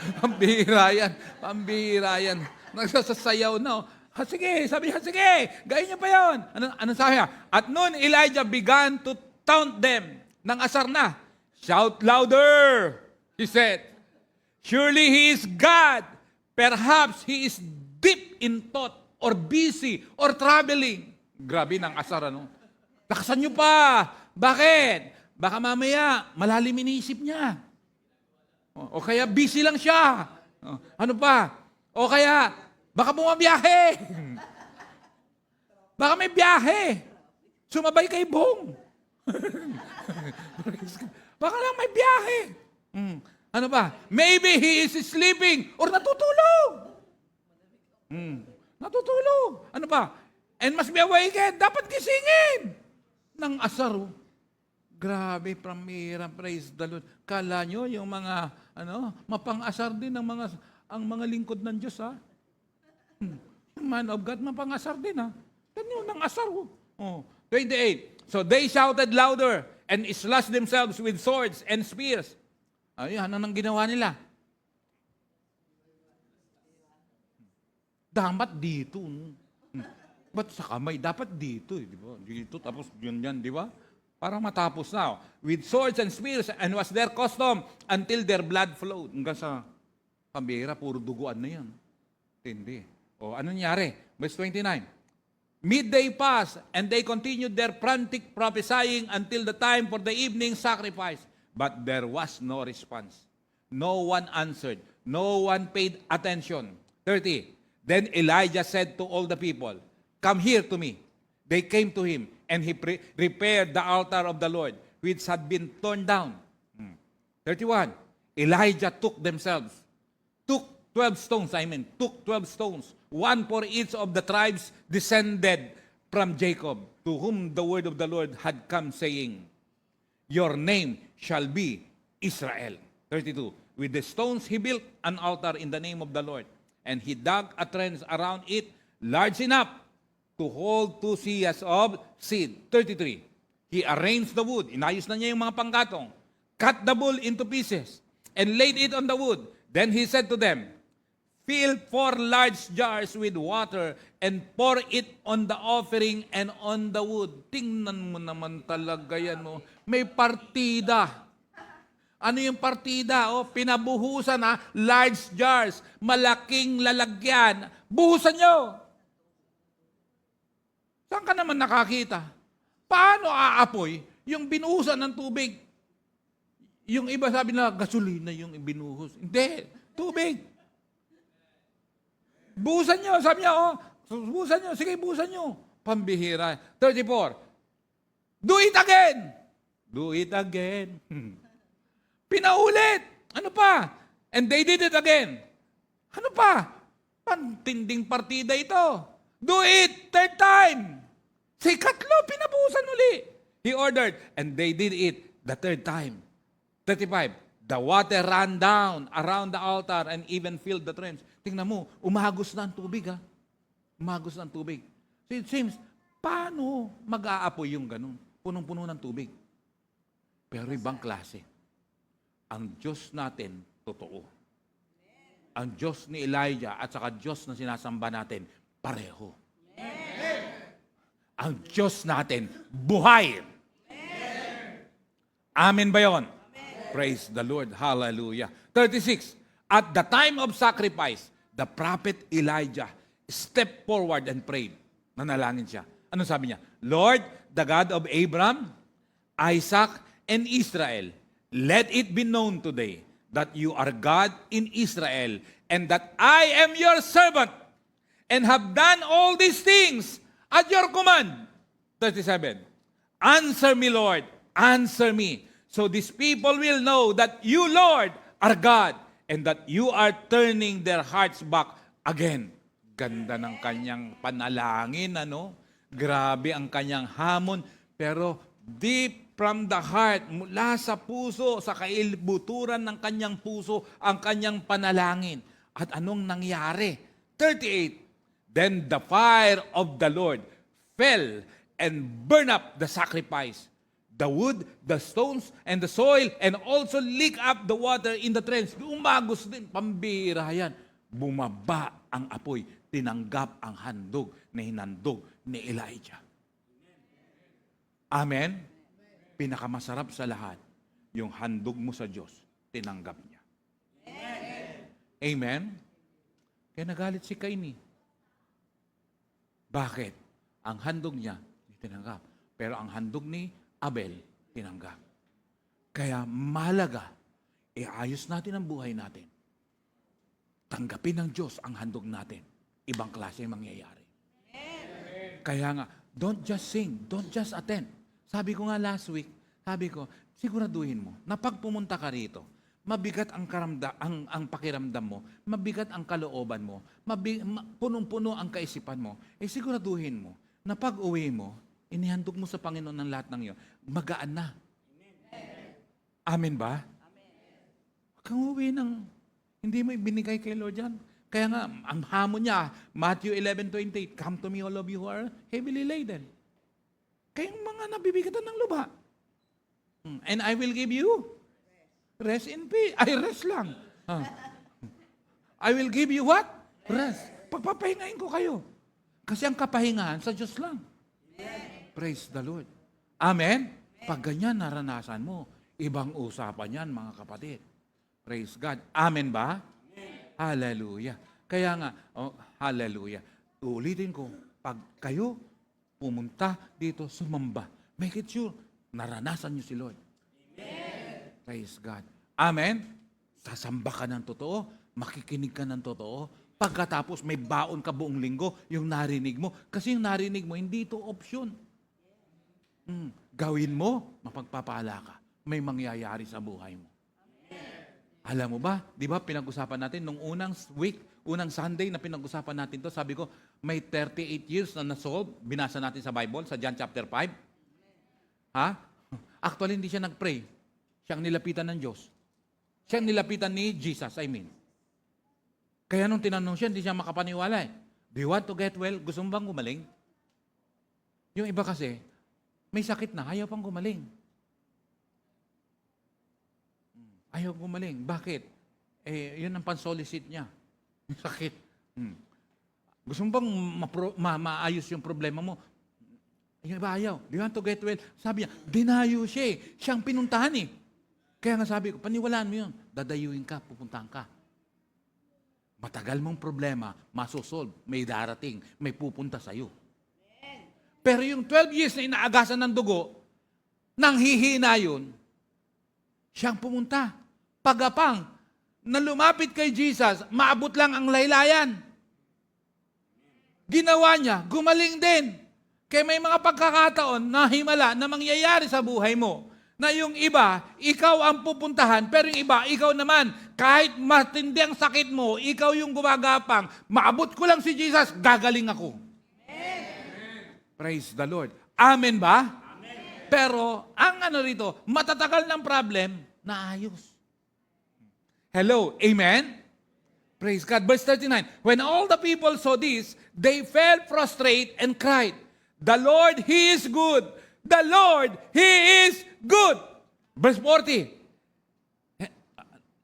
Pambihira yan. Nagsasayaw na. Sige, sabi niya, sige, gawin niyo pa yun. Ano sabi niya? At noon, Elijah began to taunt them. Nang asar na. Shout louder, he said. Surely he is God. Perhaps he is deep in thought or busy or traveling. Grabe ng asar, Lakasan niyo pa. Bakit? Baka mamaya, malalim iniisip niya. O kaya busy lang siya. Ano pa? O kaya, baka bumabiyahe. Baka may biyahe. Sumabay kay Bong. Baka lang may biyahe. Ano ba? Maybe he is sleeping or natutulog. Natutulog. Ano ba? And must be awakened. Dapat gisingin. Nang asar. Grabe, pramira, praise the Lord. Kala nyo yung mga, mapang-asar din ang mga lingkod ng Diyos, Man of God, mapang-asar din, Ganyan, nang asar, 28. So they shouted louder and slashed themselves with swords and spears. Ano nang ginawa nila? Dapat dito. Ba't sa kamay? Dapat dito, di ba? Dito, tapos yun yan, di ba? Para matapos na. With swords and spears, and was their custom until their blood flowed. Hanggang sa Pambihira, puro duguan na yan. Hindi. O, ano nangyari? Verse 29. Midday passed, and they continued their frantic prophesying until the time for the evening sacrifice. But there was no response. No one answered. No one paid attention. 30. Then Elijah said to all the people, "Come here to me." They came to him, and he repaired the altar of the Lord, which had been torn down. 31. Elijah took 12 stones, one for each of the tribes descended from Jacob, to whom the word of the Lord had come, saying, "Your name shall be Israel." 32. With the stones he built an altar in the name of the Lord, and he dug a trench around it large enough to hold 2 seahs of seed. 33. He arranged the wood. Inayos na niya yung mga panggatong. Cut the bull into pieces and laid it on the wood. Then he said to them, "Fill 4 large jars with water and pour it on the offering and on the wood." Tingnan mo naman talaga yan. Oh. May partida. Ano yung partida? Oh, pinabuhusan large jars, malaking lalagyan. Buhusan nyo. Saan ka naman nakakita? Paano aapoy yung binuhusan ng tubig? Yung iba sabi na gasolina yung binuhos. Hindi, tubig. Buhusan nyo, sabi niya, buhusan nyo, sige, buhusan nyo. Pambihira. 34. Do it again. Do it again. Pinaulit. Ano pa? And they did it again. Ano pa? Pantinding partida ito. Do it, 3rd time. Sa ikatlo, pinabuhusan uli. He ordered, and they did it the 3rd time. 35. The water ran down around the altar and even filled the trench. Tingnan mo, umagos na ang tubig Umagos na ang tubig. So it seems, paano mag-aapoy yung ganun? Punong-puno ng tubig. Pero ibang klase. Ang Diyos natin, totoo. Ang Diyos ni Elijah at saka Diyos na sinasamba natin, pareho. Ang Diyos natin, buhay. Amen ba yun? Praise the Lord. Hallelujah. 36. At the time of sacrifice, the prophet Elijah stepped forward and prayed. Nanalangin siya. Ano sabi niya? Lord, the God of Abraham, Isaac, and Israel, let it be known today that you are God in Israel and that I am your servant and have done all these things at your command. 37. Answer me, Lord. Answer me. So these people will know that you, Lord, are God and that you are turning their hearts back again. Ganda ng kanyang panalangin, ano? Grabe ang kanyang hamon. Pero deep from the heart, mula sa puso, sa kailibuturan ng kanyang puso, ang kanyang panalangin. At anong nangyari? 38. Then the fire of the Lord fell and burned up the sacrifice, the wood, the stones, and the soil, and also licked up the water in the trench. Umagos din, pambira yan. Bumaba ang apoy, tinanggap ang handog na hinandog ni Elijah. Amen? Pinakamasarap sa lahat, yung handog mo sa Diyos, tinanggap niya. Amen? Kaya nagalit si Cain. Bakit? Ang handog niya, tinanggap. Pero ang handog ni Abel, tinanggap. Kaya mahalaga, iayos natin ang buhay natin. Tanggapin ng Diyos ang handog natin. Ibang klase yung mangyayari. Kaya nga, don't just sing, don't just attend. Sabi ko nga last week, sabi ko, siguraduhin mo, na pag pumunta ka rito, mabigat ang pakiramdam mo, mabigat ang kalooban mo, punong-puno ang kaisipan mo, siguraduhin mo na pag uwi mo, inihandog mo sa Panginoon ng lahat ng iyo, magaan na. Amen ba? Huwag kang uwi ng hindi mo ibinigay kay Lord yan. Kaya nga, ang hamon niya, Matthew 11:28, "Come to me all of you who are heavily laden." Kayong mga nabibigatan ng lupa. And I will give you rest in peace. Ay, rest lang. I will give you what? Rest. Pagpapahingain ko kayo. Kasi ang kapahingahan sa Diyos lang. Praise the Lord. Amen? Pag ganyan naranasan mo, ibang usapan yan, mga kapatid. Praise God. Amen ba? Hallelujah. Kaya nga, hallelujah. Ulitin ko, pag kayo pumunta dito, sumamba, make it sure, naranasan niyo si Lord. Amen. Praise God. Amen. Sasamba ka ng totoo, makikinig ka ng totoo, pagkatapos may baon ka buong linggo, yung narinig mo. Kasi yung narinig mo, hindi ito option. Gawin mo, mapagpapala ka. May mangyayari sa buhay mo. Alam mo ba, di ba pinag-usapan natin nung unang week, unang Sunday na pinag-usapan natin to, sabi ko, may 38 years na na-solve, binasa natin sa Bible, sa John chapter 5. Ha? Actually, hindi siya nag-pray. Siya ang nilapitan ng Diyos. Siya ang nilapitan ni Jesus, I mean. Kaya nung tinanong siya, hindi siya makapaniwala eh. Do you want to get well? Gusto mo bang gumaling? Yung iba kasi, may sakit na, ayaw pang gumaling. Ayaw gumaling. Bakit? Yun ang pansolicit niya. Yung sakit. Gusto mo bang maayos yung problema mo? Yung iba ayaw. Do you want to get well? Sabi niya, dinayo siya eh. Siyang pinuntahan eh. Kaya nga sabi ko, paniwalaan mo yun. Dadayuin ka, pupuntahan ka. Matagal mong problema, masosolve, may darating, may pupunta sa'yo. Pero yung 12 years na inaagasan ng dugo, nang hihina yun, siyang pumunta. Pagapang, na lumapit kay Jesus, maabot lang ang laylayan. Ginawa niya, gumaling din. Kaya may mga pagkakataon na himala na mangyayari sa buhay mo. Na yung iba, ikaw ang pupuntahan, pero yung iba, ikaw naman. Kahit matindi ang sakit mo, ikaw yung gumagapang. Maabot ko lang si Jesus, gagaling ako. Praise the Lord. Amen ba? Amen. Pero, ang rito, matatagal ng problem, naayos. Hello, amen? Praise God. Verse 39, when all the people saw this, they fell prostrate and cried, the Lord, He is good. The Lord, He is good. Verse 40,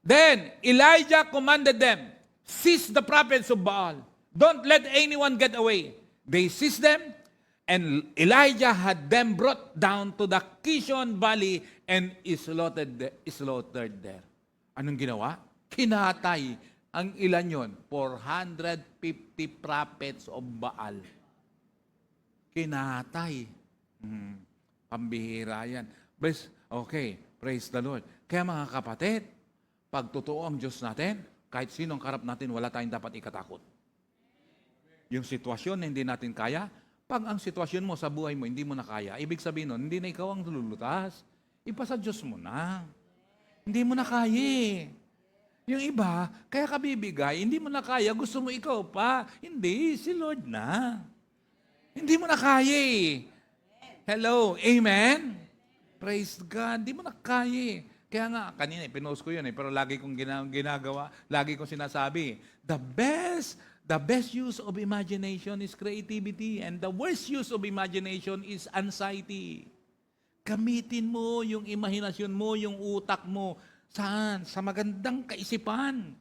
then Elijah commanded them, seize the prophets of Baal. Don't let anyone get away. They seized them, and Elijah had them brought down to the Kishon Valley and slaughtered there. Anong ginawa? Kinatay ang ilan yon? 450 prophets of Baal. Kinatay. Pambihira yan. Okay, praise the Lord. Kaya mga kapatid, pag totoo ang Diyos natin, kahit sinong karap natin, wala tayong dapat ikatakot. Yung sitwasyon na hindi natin kaya, pag ang sitwasyon mo sa buhay mo, hindi mo na kaya, ibig sabihin nun, hindi na ikaw ang lulutas. Ipasa Diyos mo na. Hindi mo na kaya. Yung iba, kaya ka bibigay, hindi mo na kaya, gusto mo ikaw pa. Hindi, si Lord na. Hindi mo na kaya. Hello, amen? Praise God, hindi mo na kaya. Kaya nga, kanina, pinost ko yun pero lagi kong ginagawa, lagi kong sinasabi, the best use of imagination is creativity, and the worst use of imagination is anxiety. Gamitin mo yung imahinasyon mo, yung utak mo. Saan? Sa magandang kaisipan.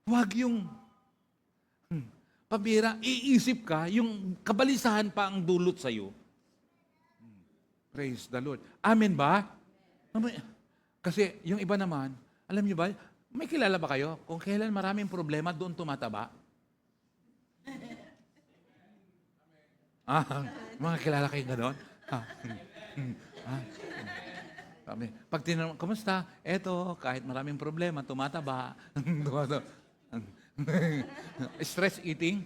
Huwag yung pabira, iisip ka, yung kabalisahan pa ang dulot sa'yo. Praise the Lord. Amen ba? Kasi yung iba naman, alam niyo ba, may kilala ba kayo? Kung kailan maraming problema, doon tumataba. Mga kilala kayo gano'n? Pag tinanong, kumusta? Eto, kahit maraming problema, tumataba. Stress eating?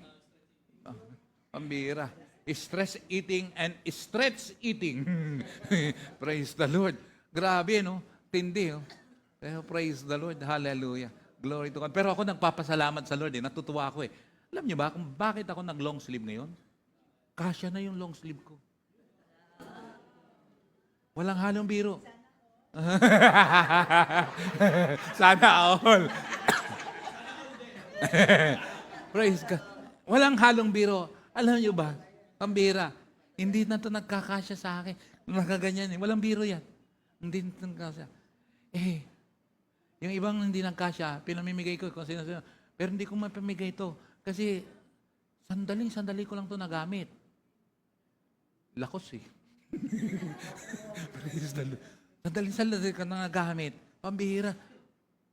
Pambira. Stress eating and stretch eating. Praise the Lord. Grabe, no? Tindi, oh. Pero praise the Lord. Hallelujah. Glory to God. Pero ako nagpapasalamat sa Lord, Natutuwa ako, Alam niyo ba kung bakit ako nag-long sleeve ngayon? Kasya na yung long sleeve ko. Walang halong biro. Sana all. Praise God. Walang halong biro. Alam niyo ba, pambira, hindi na ito nagkakasya sa akin. Nakaganyan Walang biro yan. Hindi na nagkakasya. Yung ibang hindi nagkasya, pinamimigay ko kung sino. Pero hindi ko mapamigay ito. Kasi sandali ko lang ito nagamit. Lakos Praise the Lord. Sandali ka na nagamit. Pambihira.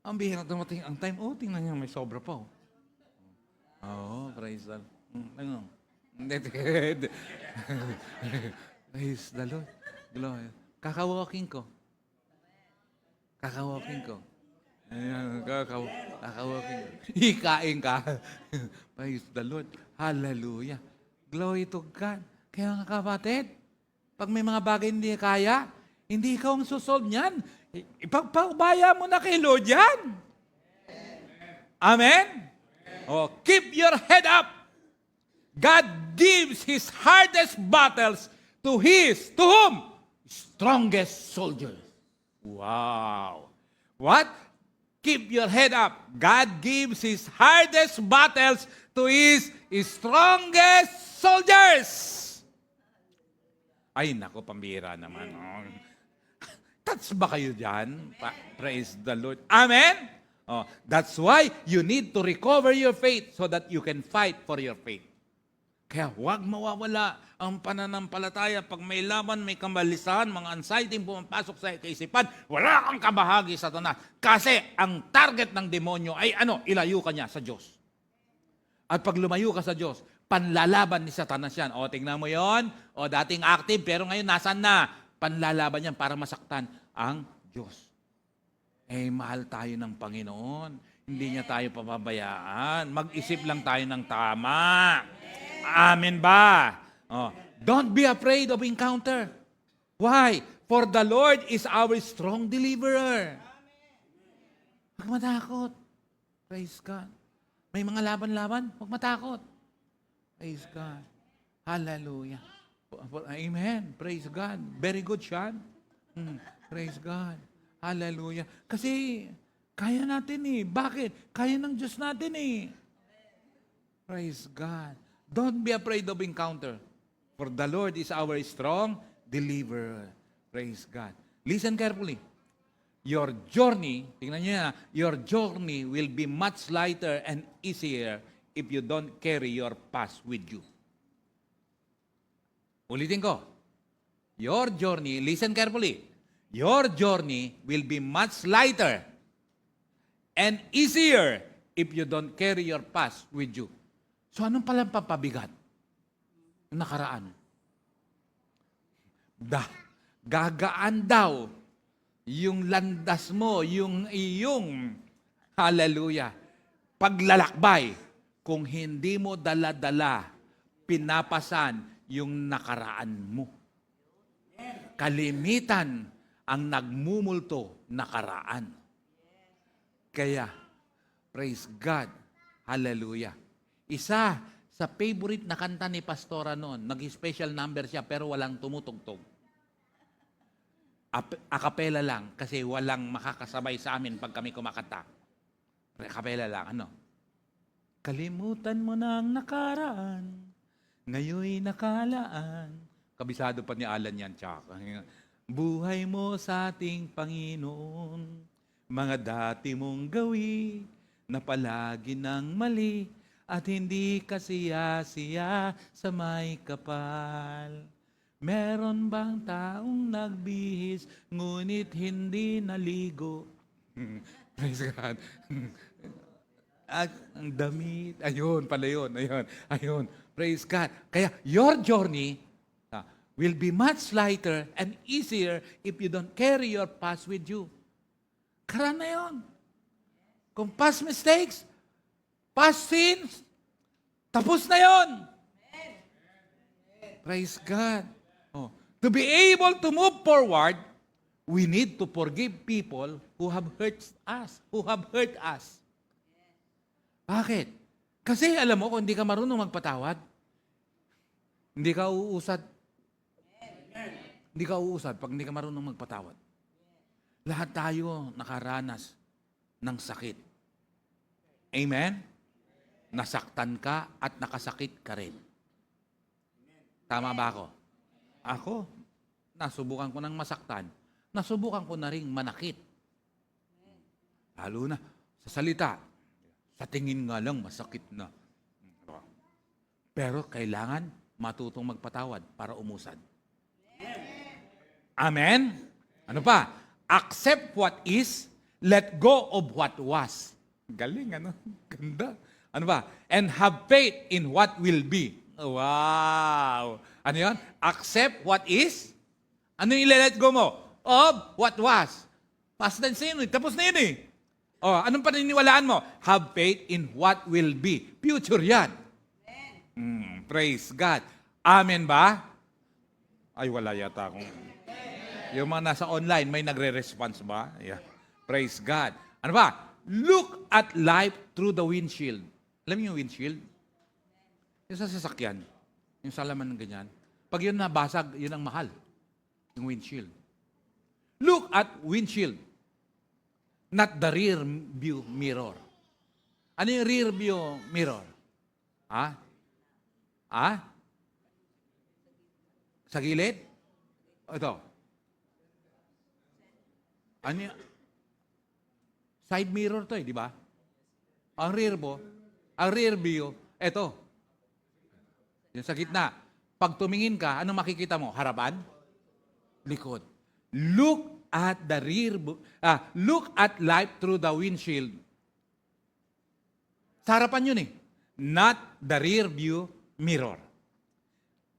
Ang bihira dumating ang time. Oh, tingnan niyo, may sobra pa. Oh, praise the Lord. Ano? Praise the Lord. Glory. Kaka-walking ko. Ayan, kaka-walking ko. Hikain ka. Praise the Lord. Hallelujah. Glory to God. Kaya nga kapatid, pag may mga bagay hindi kaya, hindi ikaw ang susolve niyan. Ipagpaubaya mo na kay Lord yan. Amen? Oh, keep your head up. God gives His hardest battles to whom? Strongest soldiers. Wow. What? Keep your head up. God gives His hardest battles to His strongest soldiers. Ay, nako, pambira naman. Oh. Touch ba kayo dyan? Praise the Lord. Amen? Oh, that's why you need to recover your faith so that you can fight for your faith. Kaya huwag mawawala ang pananampalataya. Pag may laban, may kamalisan, mga anxiety pumapasok sa kaisipan, wala kang kabahagi sa Satanas. Kasi ang target ng demonyo ay ilayo ka niya sa Diyos. At pag lumayo ka sa Diyos, panlalaban ni Satanas yan. O, tingnan mo yon. O, dating active, pero ngayon nasan na? Panlalaban yan para masaktan ang Diyos. Eh, mahal tayo ng Panginoon. Hindi niya tayo pababayaan. Mag-isip lang tayo ng tama. Amen ba? Oh, don't be afraid of encounter. Why? For the Lord is our strong deliverer. Huwag matakot. Praise God. May mga laban-laban, huwag matakot. Praise God. Hallelujah. Amen. Praise God. Very good, Sean. Praise God. Hallelujah. Kasi kaya natin eh. Bakit? Kaya ng Diyos natin eh. Praise God. Don't be afraid of encounter. For the Lord is our strong deliverer. Praise God. Listen carefully. Your journey, tingnan niyo na, your journey will be much lighter and easier if you don't carry your past with you. Ulitin ko. Your journey, listen carefully. Your journey will be much lighter and easier if you don't carry your past with you. So anong palang papabigat? Yung nakaraan. Gagaan daw yung landas mo, yung iyong, hallelujah, paglalakbay kung hindi mo dala-dala, pinapasan yung nakaraan mo. Kalimitan ang nagmumulto nakaraan. Kaya, praise God, hallelujah. Isa sa favorite na kanta ni Pastora noon, nag-special number siya pero walang tumutugtog. Akapela lang kasi walang makakasabay sa amin pag kami kumakanta. Akapela lang, Kalimutan mo na ang nakaraan, ngayoy nakalaan. Kabisado pa ni Alan yan, tsaka. Buhay mo sa ating Panginoon, mga dati mong gawi, na palagi ng mali, at hindi kasiya-siya sa may kapal. Meron bang taong nagbihis, ngunit hindi naligo? Praise God. At ang damit. Ayun, pala yun. Ayun. Praise God. Kaya your journey will be much lighter and easier if you don't carry your past with you. Karan na yun. Kung past mistakes, past sins, tapos na yun. Praise God. Oh. To be able to move forward, we need to forgive people who have hurt us. Bakit? Kasi alam mo, kung hindi ka marunong magpatawad, hindi ka uusad. Hindi ka uusad pag hindi ka marunong magpatawad. Lahat tayo nakaranas ng sakit. Amen? Nasaktan ka at nakasakit ka rin. Tama ba ako? Ako, nasubukan ko ng masaktan. Nasubukan ko na rin manakit. Lalo na sa salita. Sa tingin nga lang, masakit na. Pero kailangan matutong magpatawad para umusad. Amen? Ano pa? Accept what is, Let go of what was. Galing, ano? Ganda. Ano ba? And have faith in what will be. Wow! Ano yun? Accept what is. Ano yung let go mo? Of what was. Past tense na yun. Tapos na yun eh. Oh, anong paniniwalaan mo? Have faith in what will be. Future yan. Praise God. Amen ba? Ay, wala yata akong... Yung mga nasa online, may nagre-response ba? Yeah. Praise God. Ano ba? Look at life through the windshield. Alam niyo yung windshield? Yung sa sasakyan. Yung salaman ng ganyan. Pag yun nabasag, yun ang mahal. Yung windshield. Look at windshield. Not the rear view mirror. Ano yung rear view mirror? Ha? Ha? Sa gilid? Ito. Ano yung... Side mirror to di ba? Ang rear view, ito. Yung sa gitna. Pag tumingin ka, anong makikita mo? Harapan? Likod. Look at the look at life through the windshield. Sa harapan yun eh. Not the rear view mirror.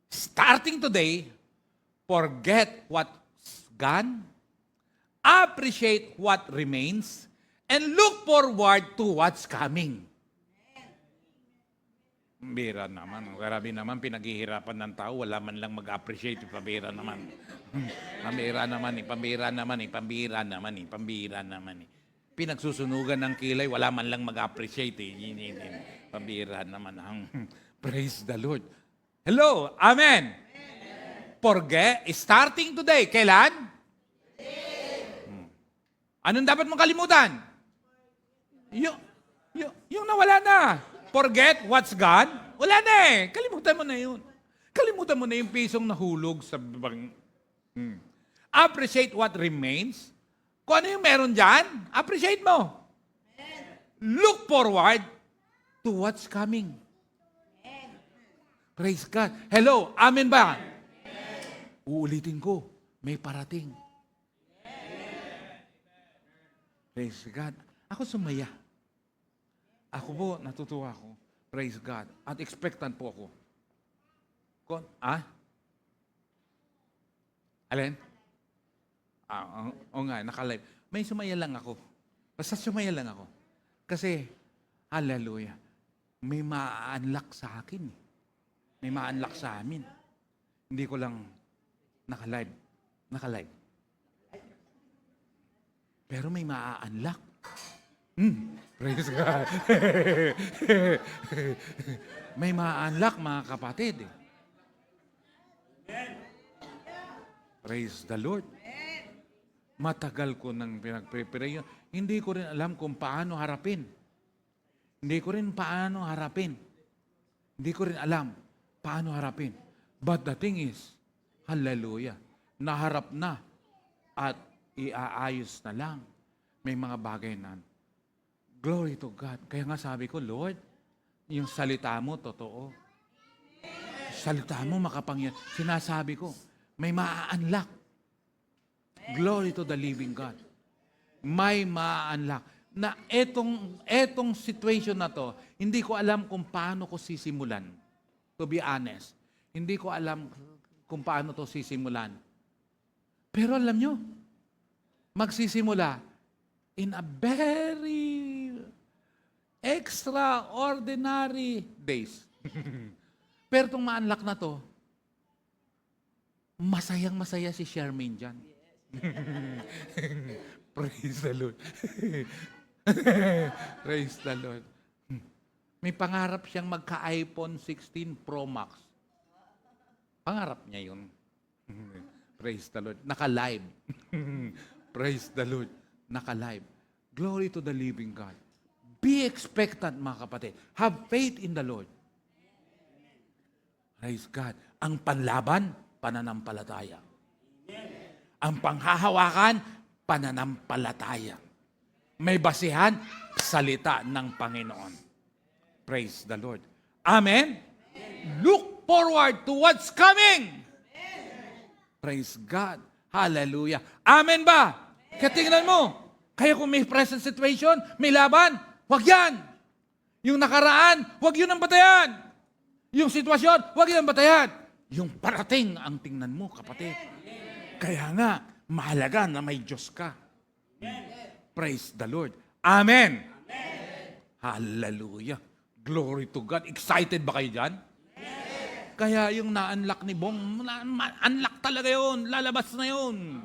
Starting today, forget what's gone, appreciate what remains, and look forward to what's coming. Bira naman. Grabe naman, pinaghihirapan ng tao. Wala man lang mag-appreciate. Pambira naman. Pambira naman. Pinagsusunugan ng kilay, wala man lang mag-appreciate. Pambira naman. Praise the Lord. Hello. Amen. Forget, starting today. Kailan? Anong dapat mong kalimutan? Yung nawala na. Forget what's gone? Wala na eh. Kalimutan mo na yun. Kalimutan mo na yung pisong nahulog sa bang... Appreciate what remains. Kung ano yung meron dyan, appreciate mo. Look forward to what's coming. Praise God. Hello, amen ba? Uulitin ko, may parating. Praise God. Ako sumaya. Ako po, natutuwa ako. Praise God. At expectant po ako. Alin? O nga, naka-live. May sumaya lang ako. Basta sumaya lang ako. Kasi, hallelujah, may ma-unlock sa akin. May ma-unlock sa amin. Hindi ko lang naka-live. Naka-live. Pero may ma-unlock. Praise God. May ma-unlock, mga kapatid. Praise the Lord. Matagal ko nang pinag-prepare yun. Hindi ko rin alam kung paano harapin. Hindi ko rin alam paano harapin. But the thing is, hallelujah, naharap na at iaayos na lang. May mga bagay na glory to God. Kaya nga sabi ko, Lord, yung salita mo, totoo. Salita mo, makapangyarihan. Sinasabi ko, may ma-unlock. Glory to the living God. May ma-unlock. Na etong situation na to, hindi ko alam kung paano ko sisimulan. To be honest. Hindi ko alam kung paano to sisimulan. Pero alam nyo, magsisimula in a very extraordinary days. Pero itong ma-unlock na to, masayang-masaya si Charmaine dyan. Praise the Lord. Praise the Lord. May pangarap siyang magka-iPhone 16 Pro Max. Pangarap niya yun. Praise the Lord. Naka-live. Praise the Lord. Naka-live. Glory to the living God. Be expectant, mga kapatid. Have faith in the Lord. Praise God. Ang panlaban, pananampalataya. Ang panghahawakan, pananampalataya. May basihan, salita ng Panginoon. Praise the Lord. Amen? Look forward to what's coming. Praise God. Hallelujah. Amen ba? Katingnan mo. Kaya kung may present situation, may laban, wag yan. Yung nakaraan, wag yun ang batayan. Yung sitwasyon, wag yun ang batayan. Yung parating ang tingnan mo, kapatid. Kaya nga, mahalaga na may Diyos ka. Praise the Lord. Amen. Hallelujah. Glory to God. Excited ba kayo dyan? Kaya yung na-unlock ni Bong, unlock talaga yun. Lalabas na yun.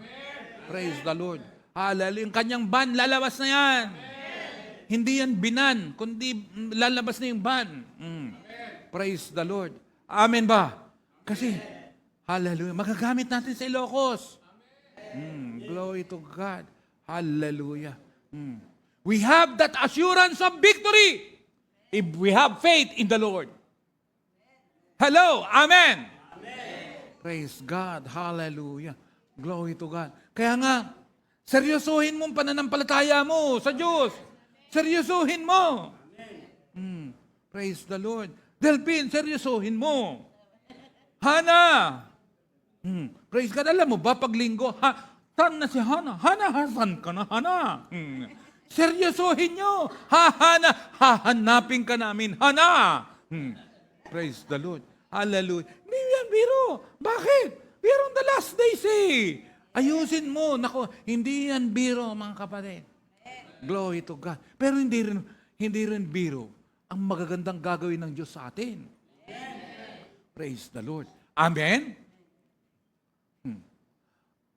Praise the Lord. Hallelujah. Yung kanyang ban, lalabas na yan. Hindi yan binan, kundi lalabas na yung ban. Praise the Lord. Amen ba? Kasi, hallelujah, magagamit natin sa Ilocos. Glory to God. Hallelujah. We have that assurance of victory if we have faith in the Lord. Hello, amen. Praise God, hallelujah. Glory to God. Kaya nga, seryosohin mo ang pananampalataya mo sa Diyos. Seryosohin mo. Praise the Lord. Delphin, seryosohin mo. Hana. Praise God. Alam mo ba, pag linggo, saan na si Hana? Hana, saan ka na, Hana? Seryosohin nyo. Hana, hahanapin ka namin, Hana. Praise the Lord. Hallelujah. Hindi yan, biro. Bakit? Biro on the last days eh. Ayusin mo. Nako, hindi yan biro, mga kapatid. Glory to God. Pero hindi rin biro ang magagandang gagawin ng Diyos sa atin. Praise the Lord. Amen?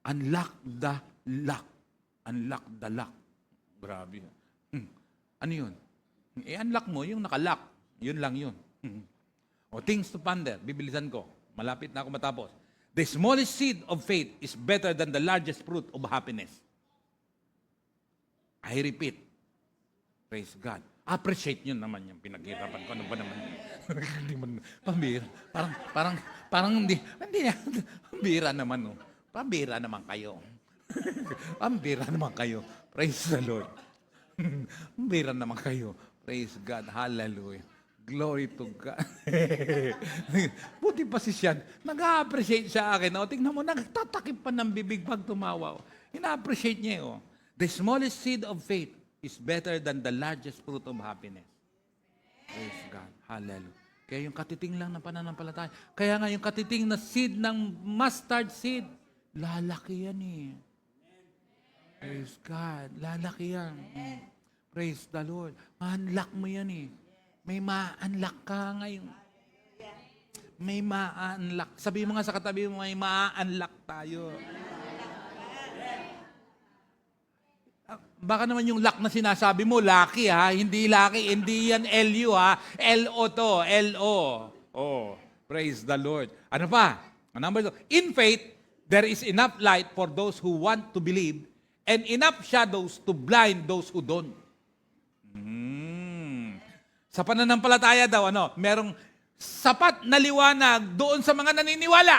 Unlock the lock. Unlock the lock. Grabe. Ano yun? I-unlock mo yung nakalock. Yun lang yun. O things to ponder. Bibilisan ko. Malapit na ako matapos. The smallest seed of faith is better than the largest fruit of happiness. I repeat. Praise God. Appreciate nyo naman yung pinaghirapan ko. Ano ba naman? Hindi man, pambira. Parang hindi. Pambira naman. Oh. Pambira naman kayo. Pambira naman kayo. Praise the Lord. Pambira naman kayo. Praise God. Hallelujah. Glory to God. Buti pa si Sian. Nag-appreciate siya akin. O, tingnan mo, nagtatakip pa ng bibig pag tumawa. Ina-appreciate niya. Oh. The smallest seed of faith is better than the largest fruit of happiness. Praise God. Hallelujah. Kaya yung katiting lang ng pananampalataya. Kaya nga yung katiting na seed ng mustard seed, lalaki yan eh. Praise God. Lalaki yan. Praise the Lord. Ma-unlock mo yan eh. May ma-unlock ka ngayon. May ma-unlock. Sabi mo nga sa katabi mo, may ma-unlock tayo. Baka naman yung lock na sinasabi mo, lucky ha. Hindi lucky. Hindi yan L-U ha. L-O to. L-O. Oh, praise the Lord. Ano pa? Number 2. In faith, there is enough light for those who want to believe and enough shadows to blind those who don't. Sa pananampalataya daw, merong sapat na liwanag doon sa mga naniniwala.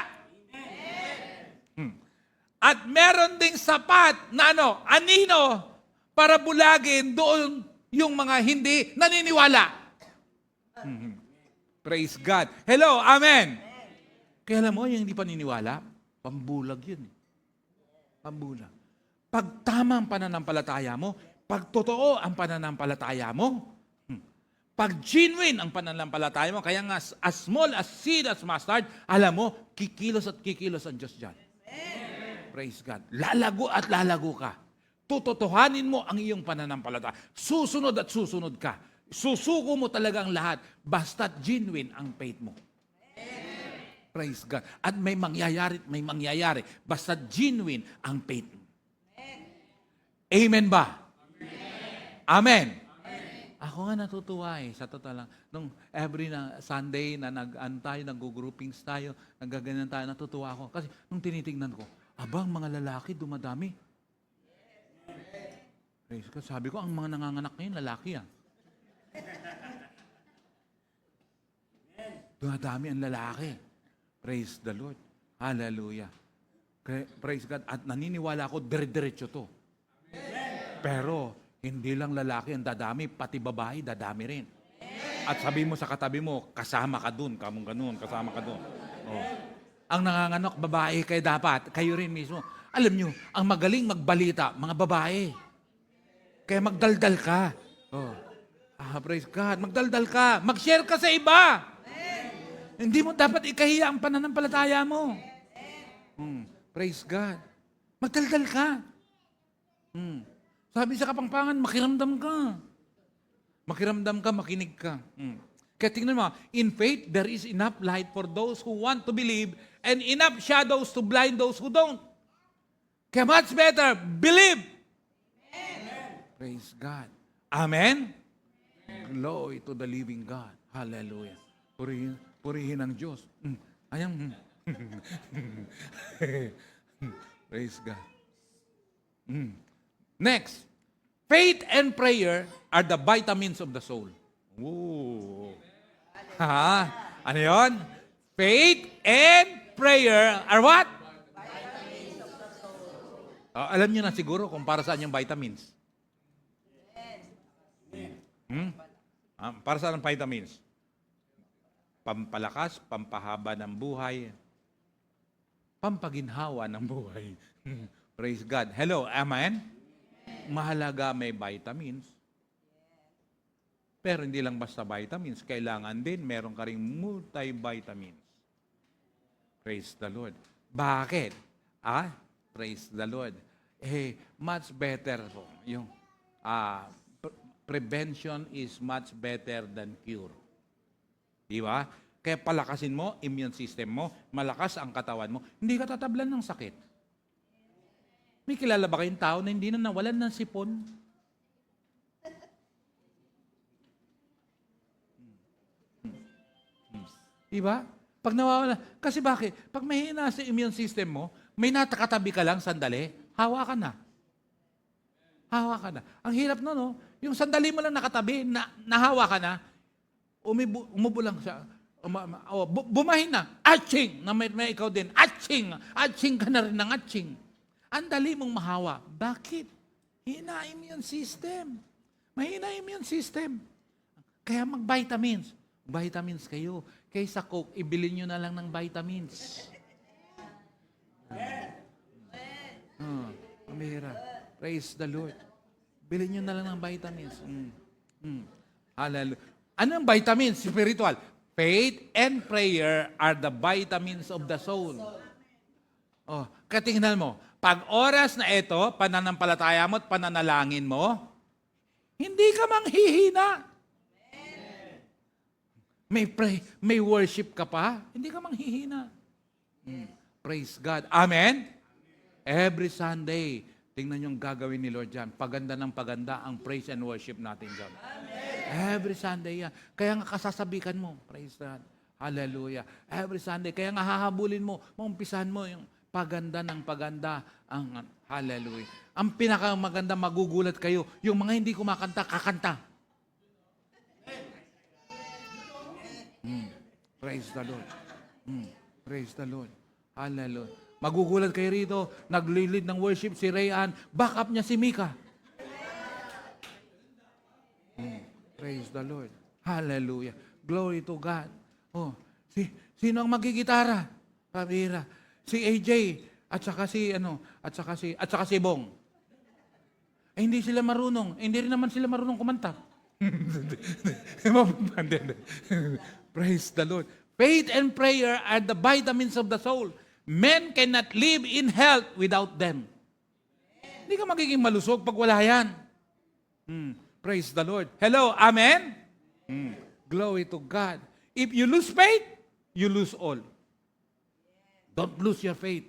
At meron ding sapat na anino para bulagin doon yung mga hindi naniniwala. Praise God. Hello, amen. Kaya alam mo, yung hindi paniniwala, pambulag yun. Pambulag. Pag tama ang pananampalataya mo, pag totoo ang pananampalataya mo, pag genuine ang pananampalataya mo, kaya nga as small as seed as mustard, alam mo, kikilos at kikilos ang Diyos dyan. Praise God. Lalago at lalago ka. Tutotohanin mo ang iyong pananampalataya. Susunod at susunod ka. Susuko mo talaga ang lahat, basta't genuine ang faith mo. Praise God. At may mangyayari, basta't genuine ang faith mo. Amen ba? Amen. Ako nga natutuwa sa totoo lang. Nung every Sunday na nag-antay, nag-groupings tayo, nagaganyan tayo, natutuwa ako. Kasi nung tinitingnan ko, abang mga lalaki dumadami. Sabi ko, ang mga nanganganak ngayon, lalaki yan. Dumadami ang lalaki. Praise the Lord. Hallelujah. Praise God. At naniniwala ako, dire-diretso to. Pero, hindi lang lalaki ang dadami, pati babae dadami rin. At sabi mo sa katabi mo, kasama ka dun, kamong ganun, kasama ka dun. Oh. Ang nanganganak, babae kayo dapat, kayo rin mismo. Alam nyo, ang magaling magbalita, mga babae. Kaya magdaldal ka. Oh. Praise God. Magdaldal ka. Mag-share ka sa iba. Hindi mo dapat ikahiya ang pananampalataya mo. Praise God. Magdaldal ka. Sabi sa Kapampangan, makiramdam ka. Makiramdam ka, makinig ka. Kaya tingnan mo, in faith, there is enough light for those who want to believe and enough shadows to blind those who don't. Kaya much better, believe. Amen. Praise God. Amen? Glory to the living God. Hallelujah. Purihin ang Diyos. Ayang. Praise God. Next. Faith and prayer are the vitamins of the soul. Ooh. Ano yun? Faith and prayer are what? Vitamins of the soul. Alam niyo na siguro kung para saan yung vitamins. Para saan ang vitamins? Pampalakas, pampahaba ng buhay, pampaginhawa ng buhay. Praise God. Hello, amen? Mahalaga may vitamins. Pero hindi lang basta vitamins, kailangan din meron ka ring multivitamins. Praise the Lord. Bakit? Praise the Lord. Much better po. Yung prevention is much better than cure. Di ba? Kaya palakasin mo, immune system mo, malakas ang katawan mo, hindi ka tatablan ng sakit. May kilala ba kayong tao na hindi na nawalan ng sipon? Diba? Pag nawawala, kasi bakit? Pag mahina sa immune system mo, may natakatabi ka lang sandali, hawa ka na. Hawa ka na. Ang hirap no, no? Yung sandali mo lang nakatabi, nahawa ka na, umubo lang siya. Bumahin na. Atching! Na may ikaw din. Atching! Atching ka na rin ng atching. Ang dali mong mahawa. Bakit? Hina immune system. Mahina immune system. Kaya mag-vitamins. Vitamins kayo. Kaysa Coke, ibili nyo na lang ng vitamins. Amira. Praise the Lord. Bili nyo na lang ng vitamins. Hallelujah. Ano ang vitamins? Spiritual. Faith and prayer are the vitamins of the soul. Katingnan mo, pag oras na ito, pananampalataya mo at pananalangin mo, hindi ka manghihina. May worship ka pa, hindi ka manghihina. Praise God. Amen? Every Sunday, tingnan yung gagawin ni Lord dyan. Paganda ng paganda ang praise and worship natin dyan. Every Sunday yan. Kaya nga kasasabikan mo. Praise God. Hallelujah. Every Sunday. Kaya nga hahabulin mo. Maumpisahan mo yung paganda ng paganda. Ang hallelujah. Ang pinakamaganda, magugulat kayo. Yung mga hindi kumakanta, kakanta. Praise the Lord. Praise the Lord. Hallelujah. Magugulat kayo rito. Naglilid ng worship si Rayan. Backup niya si Mika. Praise the Lord. Hallelujah. Glory to God. Sino ang magigitara? Pabira. Si AJ at saka si Bong. Hindi sila marunong. Hindi rin naman sila marunong kumanta. Praise the Lord. Faith and prayer are the vitamins of the soul. Men cannot live in health without them. Hindi ka magiging malusog pag wala yan. Praise the Lord. Hello, amen? Glory to God. If you lose faith, you lose all. Don't lose your faith.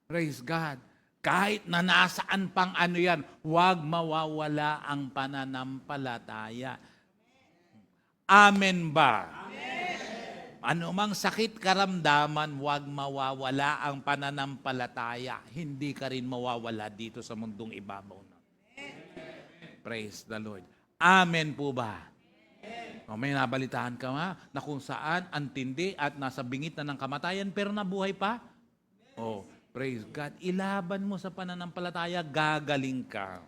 Praise God. Kahit na nasaan pang ano yan, huwag mawawala ang pananampalataya. Amen ba? Amen. Ano mang sakit karamdaman, huwag mawawala ang pananampalataya. Hindi ka rin mawawala dito sa mundong ibabaw na. Praise the Lord. Amen po ba? May nabalitaan ka na kung saan ang tindi at nasa bingit na ng kamatayan pero nabuhay pa? Praise God. Ilaban mo sa pananampalataya, gagaling ka.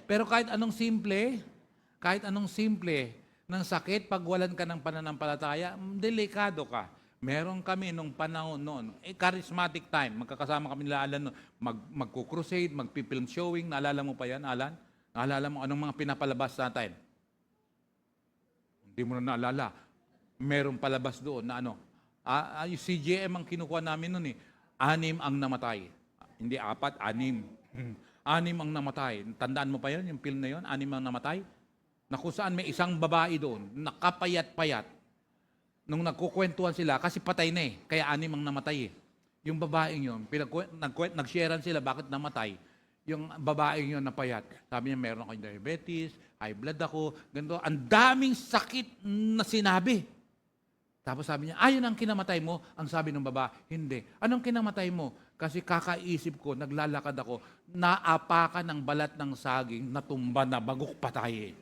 Pero kahit anong simple ng sakit, pag walan ka ng pananampalataya, delikado ka. Meron kami nung panahon noon, charismatic time, magkakasama kami nila Alan, magkukrusade, magpipilm showing, naalala mo pa yan, Alan? Naalala mo anong mga pinapalabas natin? Hindi mo na naalala. Meron palabas doon na yung CGM ang kinukuha namin noon eh. 6 ang namatay. Hindi 4, 6. 6 ang namatay. Tandaan mo pa yun, yung film na yun, 6 ang namatay? Na kung saan may isang babae doon, nakapayat-payat. Nung nagkukwentuhan sila, kasi patay na eh, kaya 6 ang namatay eh. Yung babaeng yun, nag-sharean sila bakit namatay. Yung babaeng yun napayat. Sabi niya, meron akong diabetes, high blood ako, ganito. Ang daming sakit na sinabi. Tapos sabi niya, ayun ang kinamatay mo. Ang sabi ng babae, hindi. Anong kinamatay mo? Kasi kakaisip ko, naglalakad ako, naapakan ng balat ng saging, natumba na, bagok patay.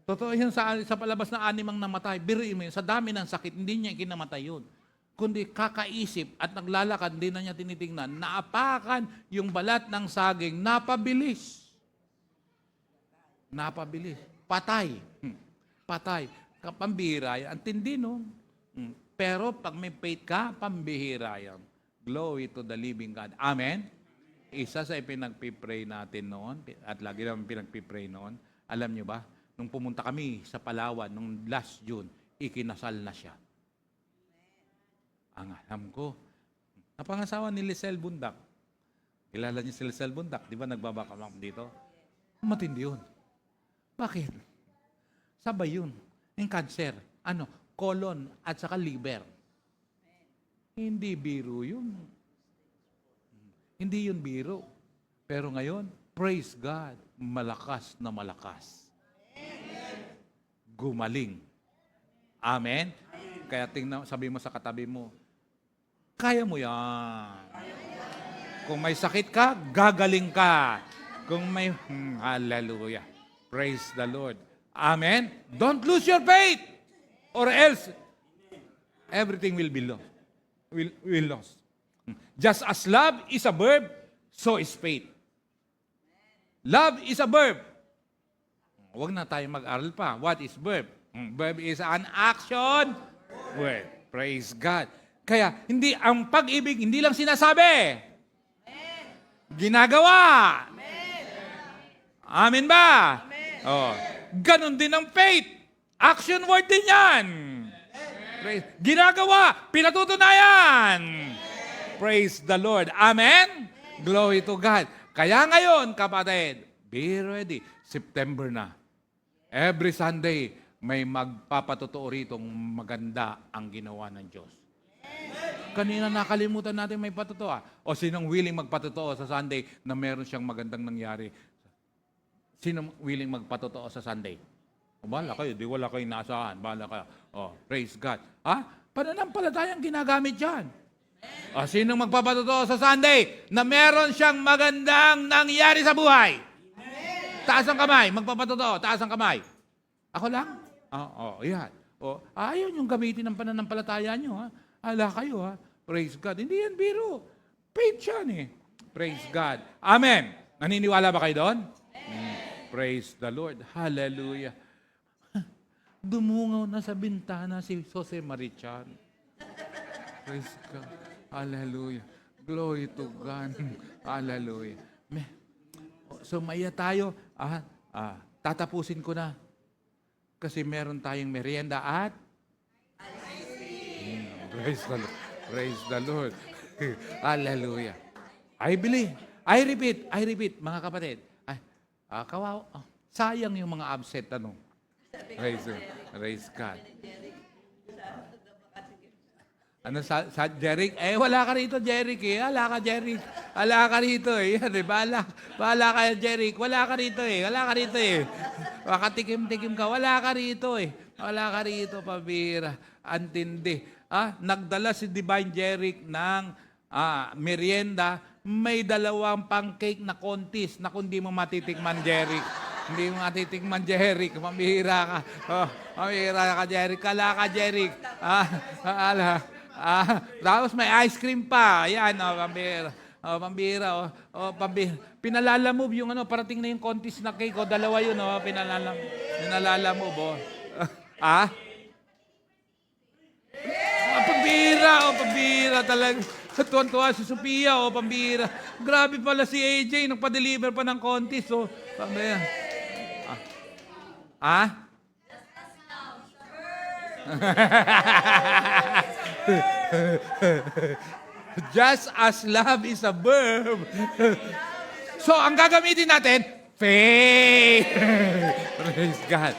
Totoo yan sa palabas na 6 ang namatay. Biruin mo yun, sa dami ng sakit, hindi niya kinamatay yun. Kundi kakaisip at naglalakad, hindi na niya tinitingnan, naapakan yung balat ng saging, napabilis. Napabilis. Patay. Patay. Pambihira yan. Ang tindi, no? Pero pag may faith ka, pambihira yan. Glory to the living God. Amen? Isa sa ipinagpipray natin noon, at lagi naman pinagpipray noon, alam niyo ba, nung pumunta kami sa Palawan, nung last June, ikinasal na siya. Ang alam ko, napangasawa ni Lisel Bundak. Kilala niyo si Lisel Bundak, di ba nagbabakamam dito? Matindi yun. Bakit? Sabay yun. Yung cancer. Colon at saka liver. Hindi biro yun. Hindi yun biro. Pero ngayon, praise God, malakas na malakas. Gumaling. Amen? Kaya sabi mo sa katabi mo, kaya mo yan. Kung may sakit ka, gagaling ka. Kung may, hallelujah. Praise the Lord. Amen? Don't lose your faith. Or else, everything will be lost. Will lost. Just as love is a verb, so is faith. Love is a verb. Huwag na tayo mag-aral pa. What is verb? Verb is an action word. Praise God. Kaya, hindi ang pag-ibig, hindi lang sinasabi. Amen. Ginagawa. Amen. Amen ba? Amen. Oh. Ganon din ang faith. Action word din yan. Praise. Ginagawa. Pinatutunayan. Amen. Praise the Lord. Amen? Amen. Glory to God. Kaya ngayon, kapatid, be ready. September na. Every Sunday, may magpapatotoo ritong maganda ang ginawa ng Diyos. Kanina nakalimutan natin may patotoo. O sinong willing magpatotoo sa Sunday na meron siyang magandang nangyari? Sinong willing magpatotoo sa Sunday? O, bahala kayo, di wala kayo nasaan. Bahala kayo. O, praise God. Pananampalatayang ginagamit yan. O, sinong magpapatotoo sa Sunday na meron siyang magandang nangyari sa buhay? Taas ang kamay, magpapatotoo, taas ang kamay. Ako lang? Yan. Ayaw niyong gamitin ng pananampalataya niyo, ha? Ala kayo, ha? Praise God. Hindi yan biro. Faith yan, eh. Praise God. Amen. Naniniwala ba kayo doon? Praise the Lord. Hallelujah. Dumungaw na sa bintana si Jose Marichan. Praise God. Hallelujah. Glory to God. Hallelujah. So, maya tayo. Tatapusin ko na. Kasi meron tayong merienda at praise the Lord. Praise the Lord. Hallelujah. I believe. I repeat, mga kapatid. Sayang yung mga absent, Praise God. Sa Jeric? Wala ka rito, Jeric, eh. Wala ka, Jeric. Wala ka rito, eh. Yan, eh. Bahala ka, Jeric. Wala ka rito, eh. Makatikim-tikim ka. Wala ka rito, eh. Wala ka rito, pabira. Antindi. Nagdala si Divine Jeric ng merienda. May 2 pancake na contest na kung di mo matitikman, Jeric. Hindi mo matitikman, Jeric. Mamihira ka. Mamihira ka, Jeric. Kala ka, Jeric. Tapos may ice cream pa. Ayan, pambira. Pambira. Pinalalamove yung parating na yung contest na cake. 2 yun, pinalalamove. pambira talaga. Tuwan-tuwa si Sophia, pambira. Grabe pala si AJ, nagpa-deliver pa ng contest, pambira. Just as love is a verb. So, ang gagamitin natin, faith. Praise God.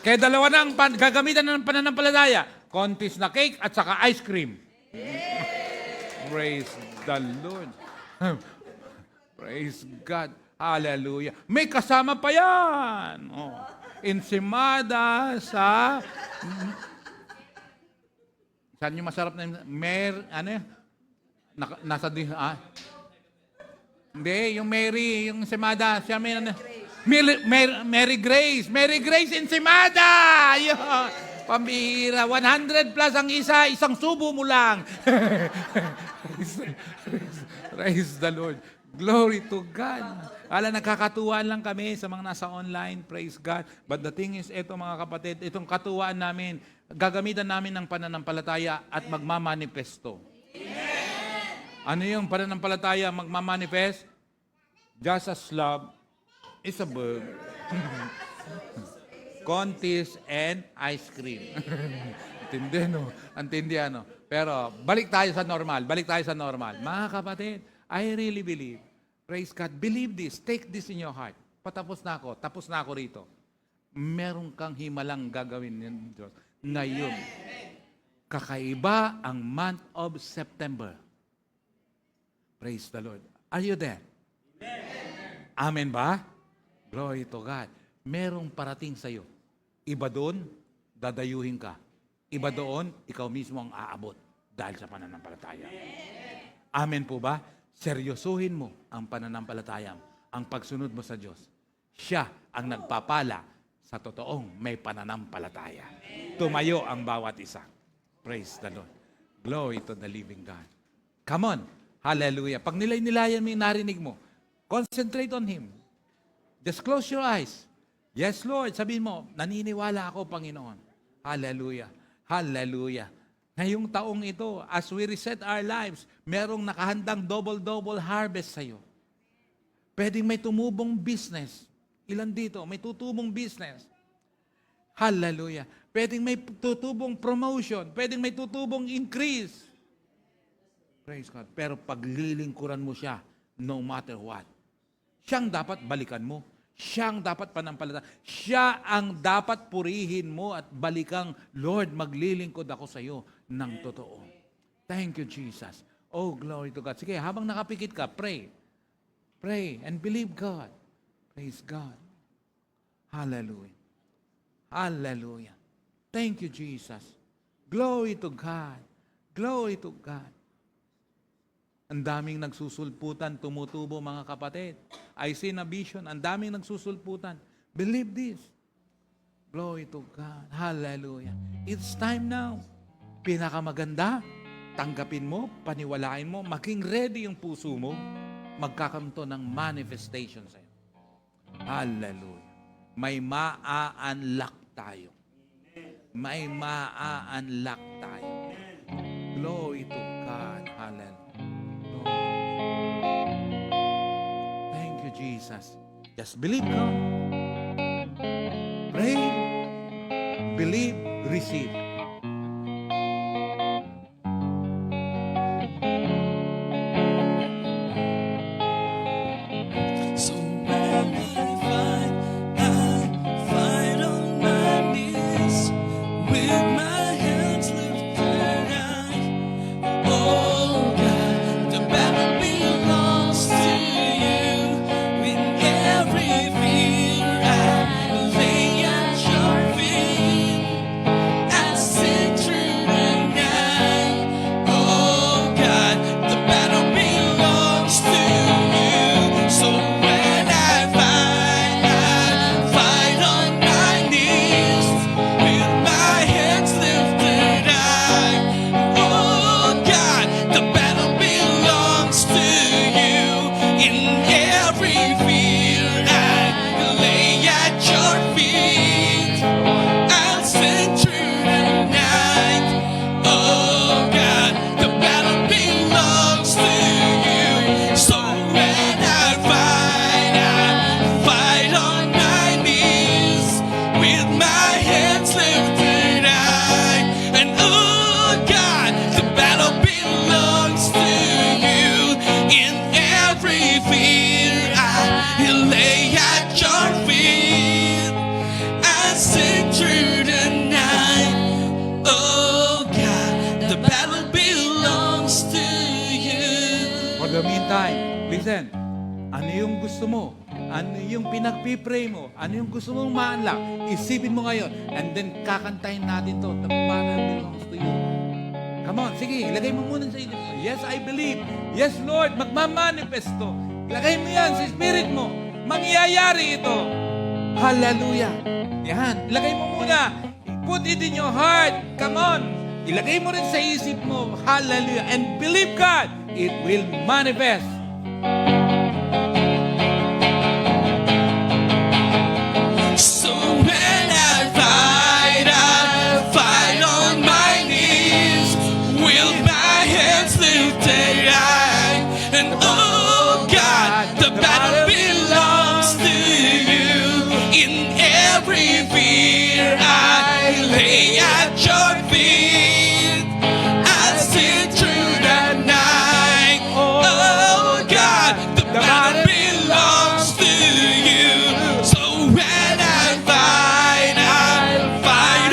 Kaya dalawa na ang gagamitan ng pananampalataya. Contest na cake at saka ice cream. Praise the Lord. Praise God. Hallelujah. May kasama pa yan. Ensimada sa... Saan yung masarap na... Nasa... Hindi, yung Mary, yung ensimada. Siya may... Mary Grace. Mary Grace ensimada! Pambira. 100 plus ang isa. Isang subo mo lang. Praise the Lord. Glory to God. Nakakatuwaan lang kami sa mga nasa online. Praise God. But the thing is, ito mga kapatid, itong katuwaan namin, gagamitan namin ng pananampalataya at magmamanifesto. Ano yung pananampalataya magmamanifest? Just as love is a verb. Contest and ice cream. Antindi, no? Pero balik tayo sa normal. Mga kapatid, I really believe. Praise God. Believe this. Take this in your heart. Tapos na ako rito. Meron kang himalang gagawin ng Diyos. Ngayon, kakaiba ang month of September. Praise the Lord. Are you there? Amen ba? Glory to God. Merong parating sa'yo. Iba doon, dadayuhin ka. Iba doon, ikaw mismo ang aabot dahil sa pananampalataya. Amen po ba? Seryosuhin mo ang pananampalataya, ang pagsunod mo sa Diyos. Siya ang nagpapala sa totoong may pananampalataya. Tumayo ang bawat isa. Praise the Lord. Glory to the living God. Come on. Hallelujah. Pag nilay-nilayan mo yung narinig mo, concentrate on Him. Just close your eyes. Yes, Lord. Sabihin mo, naniniwala ako, Panginoon. Hallelujah. Hallelujah. Ngayong taong ito, as we reset our lives, merong nakahandang double-double harvest sa'yo. Pwedeng may tumubong business. Ilan dito? May tutubong business. Hallelujah. Pwedeng may tutubong promotion. Pwedeng may tutubong increase. Praise God. Pero paglilingkuran mo siya, no matter what, siyang dapat balikan mo. Siyang dapat panampalataya. Siya ang dapat purihin mo at balikang, Lord, maglilingkod ako sa iyo ng totoo. Thank you, Jesus. Oh, glory to God. Sige, habang nakapikit ka, pray. Pray and believe God. Praise God. Hallelujah. Hallelujah. Thank you, Jesus. Glory to God. Glory to God. Ang daming nagsusulputan, tumutubo mga kapatid. I see na vision, ang daming nagsusulputan. Believe this. Glory to God. Hallelujah. It's time now. Pinakamaganda, tanggapin mo, paniwalain mo, maging ready yung puso mo, magkakaroon to ng manifestation sa'yo. Hallelujah. May maa-unlock tayo. May maa-unlock tayo. Glory to God. Hallelujah. Thank you, Jesus. Just believe God. Pray. Believe. Receive. So when I fight on my knees with my hands lifted high. Oh God, the battle belongs to you. With every fear I lay at your feet. As the meantime, listen, ano yung gusto mo? Ano yung pinagpipray mo? Ano yung gusto mong ma-unlock? Isipin mo ngayon. And then kakantahin natin to. The banner belongs to you. Come on, sige, ilagay mo muna sa isip mo. Yes, I believe. Yes, Lord, magmamanifesto. Ilagay mo yan sa spirit mo. Mangyayari ito. Hallelujah. Yan, ilagay mo muna. Put it in your heart. Come on. Ilagay mo rin sa isip mo. Hallelujah. And believe God. It will manifest. So when I fight on my knees with my hands lifted high, and oh God, the battle belongs to you. In every fear I lay at your feet. I sit through the night. Oh God, the battle belongs to you. So when I fight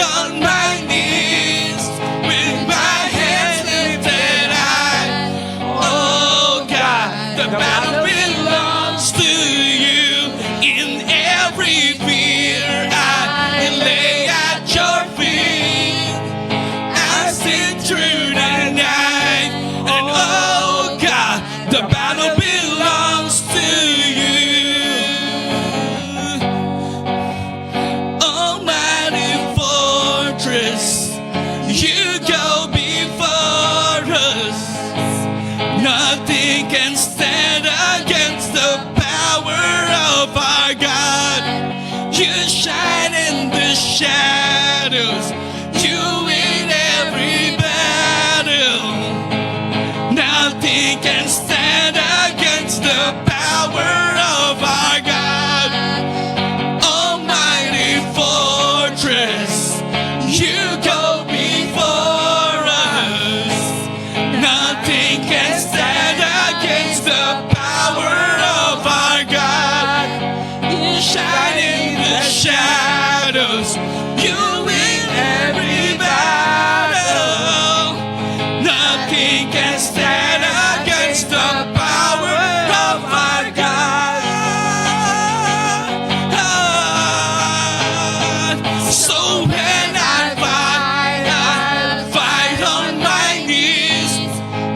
on my knees with my hands lifted high. Oh God, the battle belongs to you. In every fear I lay at your feet. I sit through the night, and oh God, the battle belongs to you. Almighty fortress, you go before us. Nothing can stand against the power of our God. You shine in the shadows, you win every battle. Nothing can stand against the power of our God. Almighty fortress, you go before us. Nothing can stand against the power of our God. You shine in the shadows, you win every battle. Nothing can stand against the power of our God. So when I fight on my knees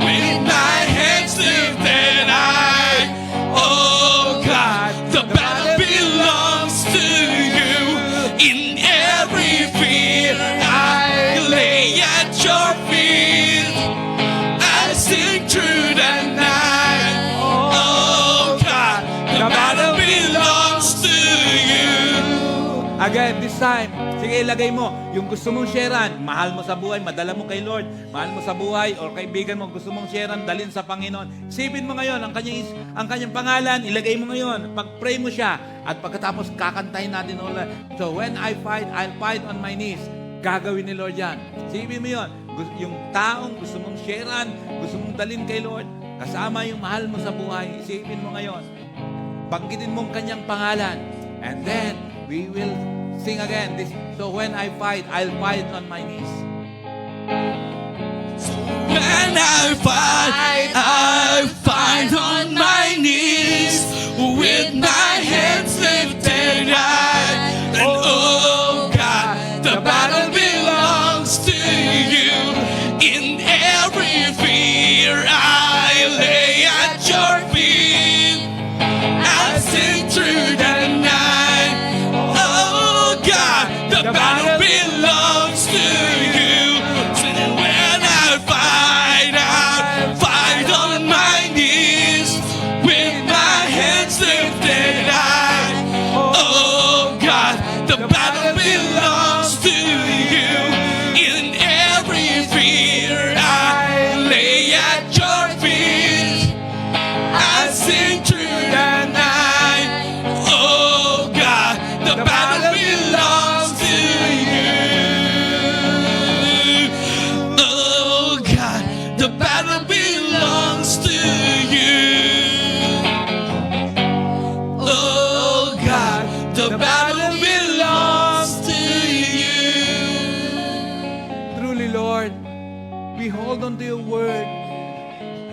with my hands lifted high. Oh God, the battle belongs to you. In every fear I lay at your feet. I sing through the night. Oh God, the battle belongs to you. Again, this time, sige, ilagay mo yung gusto mong sharean, mahal mo sa buhay, madala mo kay Lord, mahal mo sa buhay, or kaibigan mo, gusto mong sharean, dalhin sa Panginoon. Isipin mo ngayon, ang kanyang pangalan, ilagay mo ngayon, pag-pray mo siya, at pagkatapos kakantahin natin ulit. So, when I fight, I'll fight on my knees. Gagawin ni Lord yan. Isipin mo yun, yung taong gusto mong sharean, gusto mong dalhin kay Lord, kasama yung mahal mo sa buhay, isipin mo ngayon, banggitin mo ang kanyang pangalan, and then, we will sing again this. So when I fight, I'll fight on my knees. When I fight on my knees with my hands lifted high. And oh God, the battle belongs to you. In every fear I lay at your feet. I sing through the night. Oh God, the battle belongs to you. So when I fight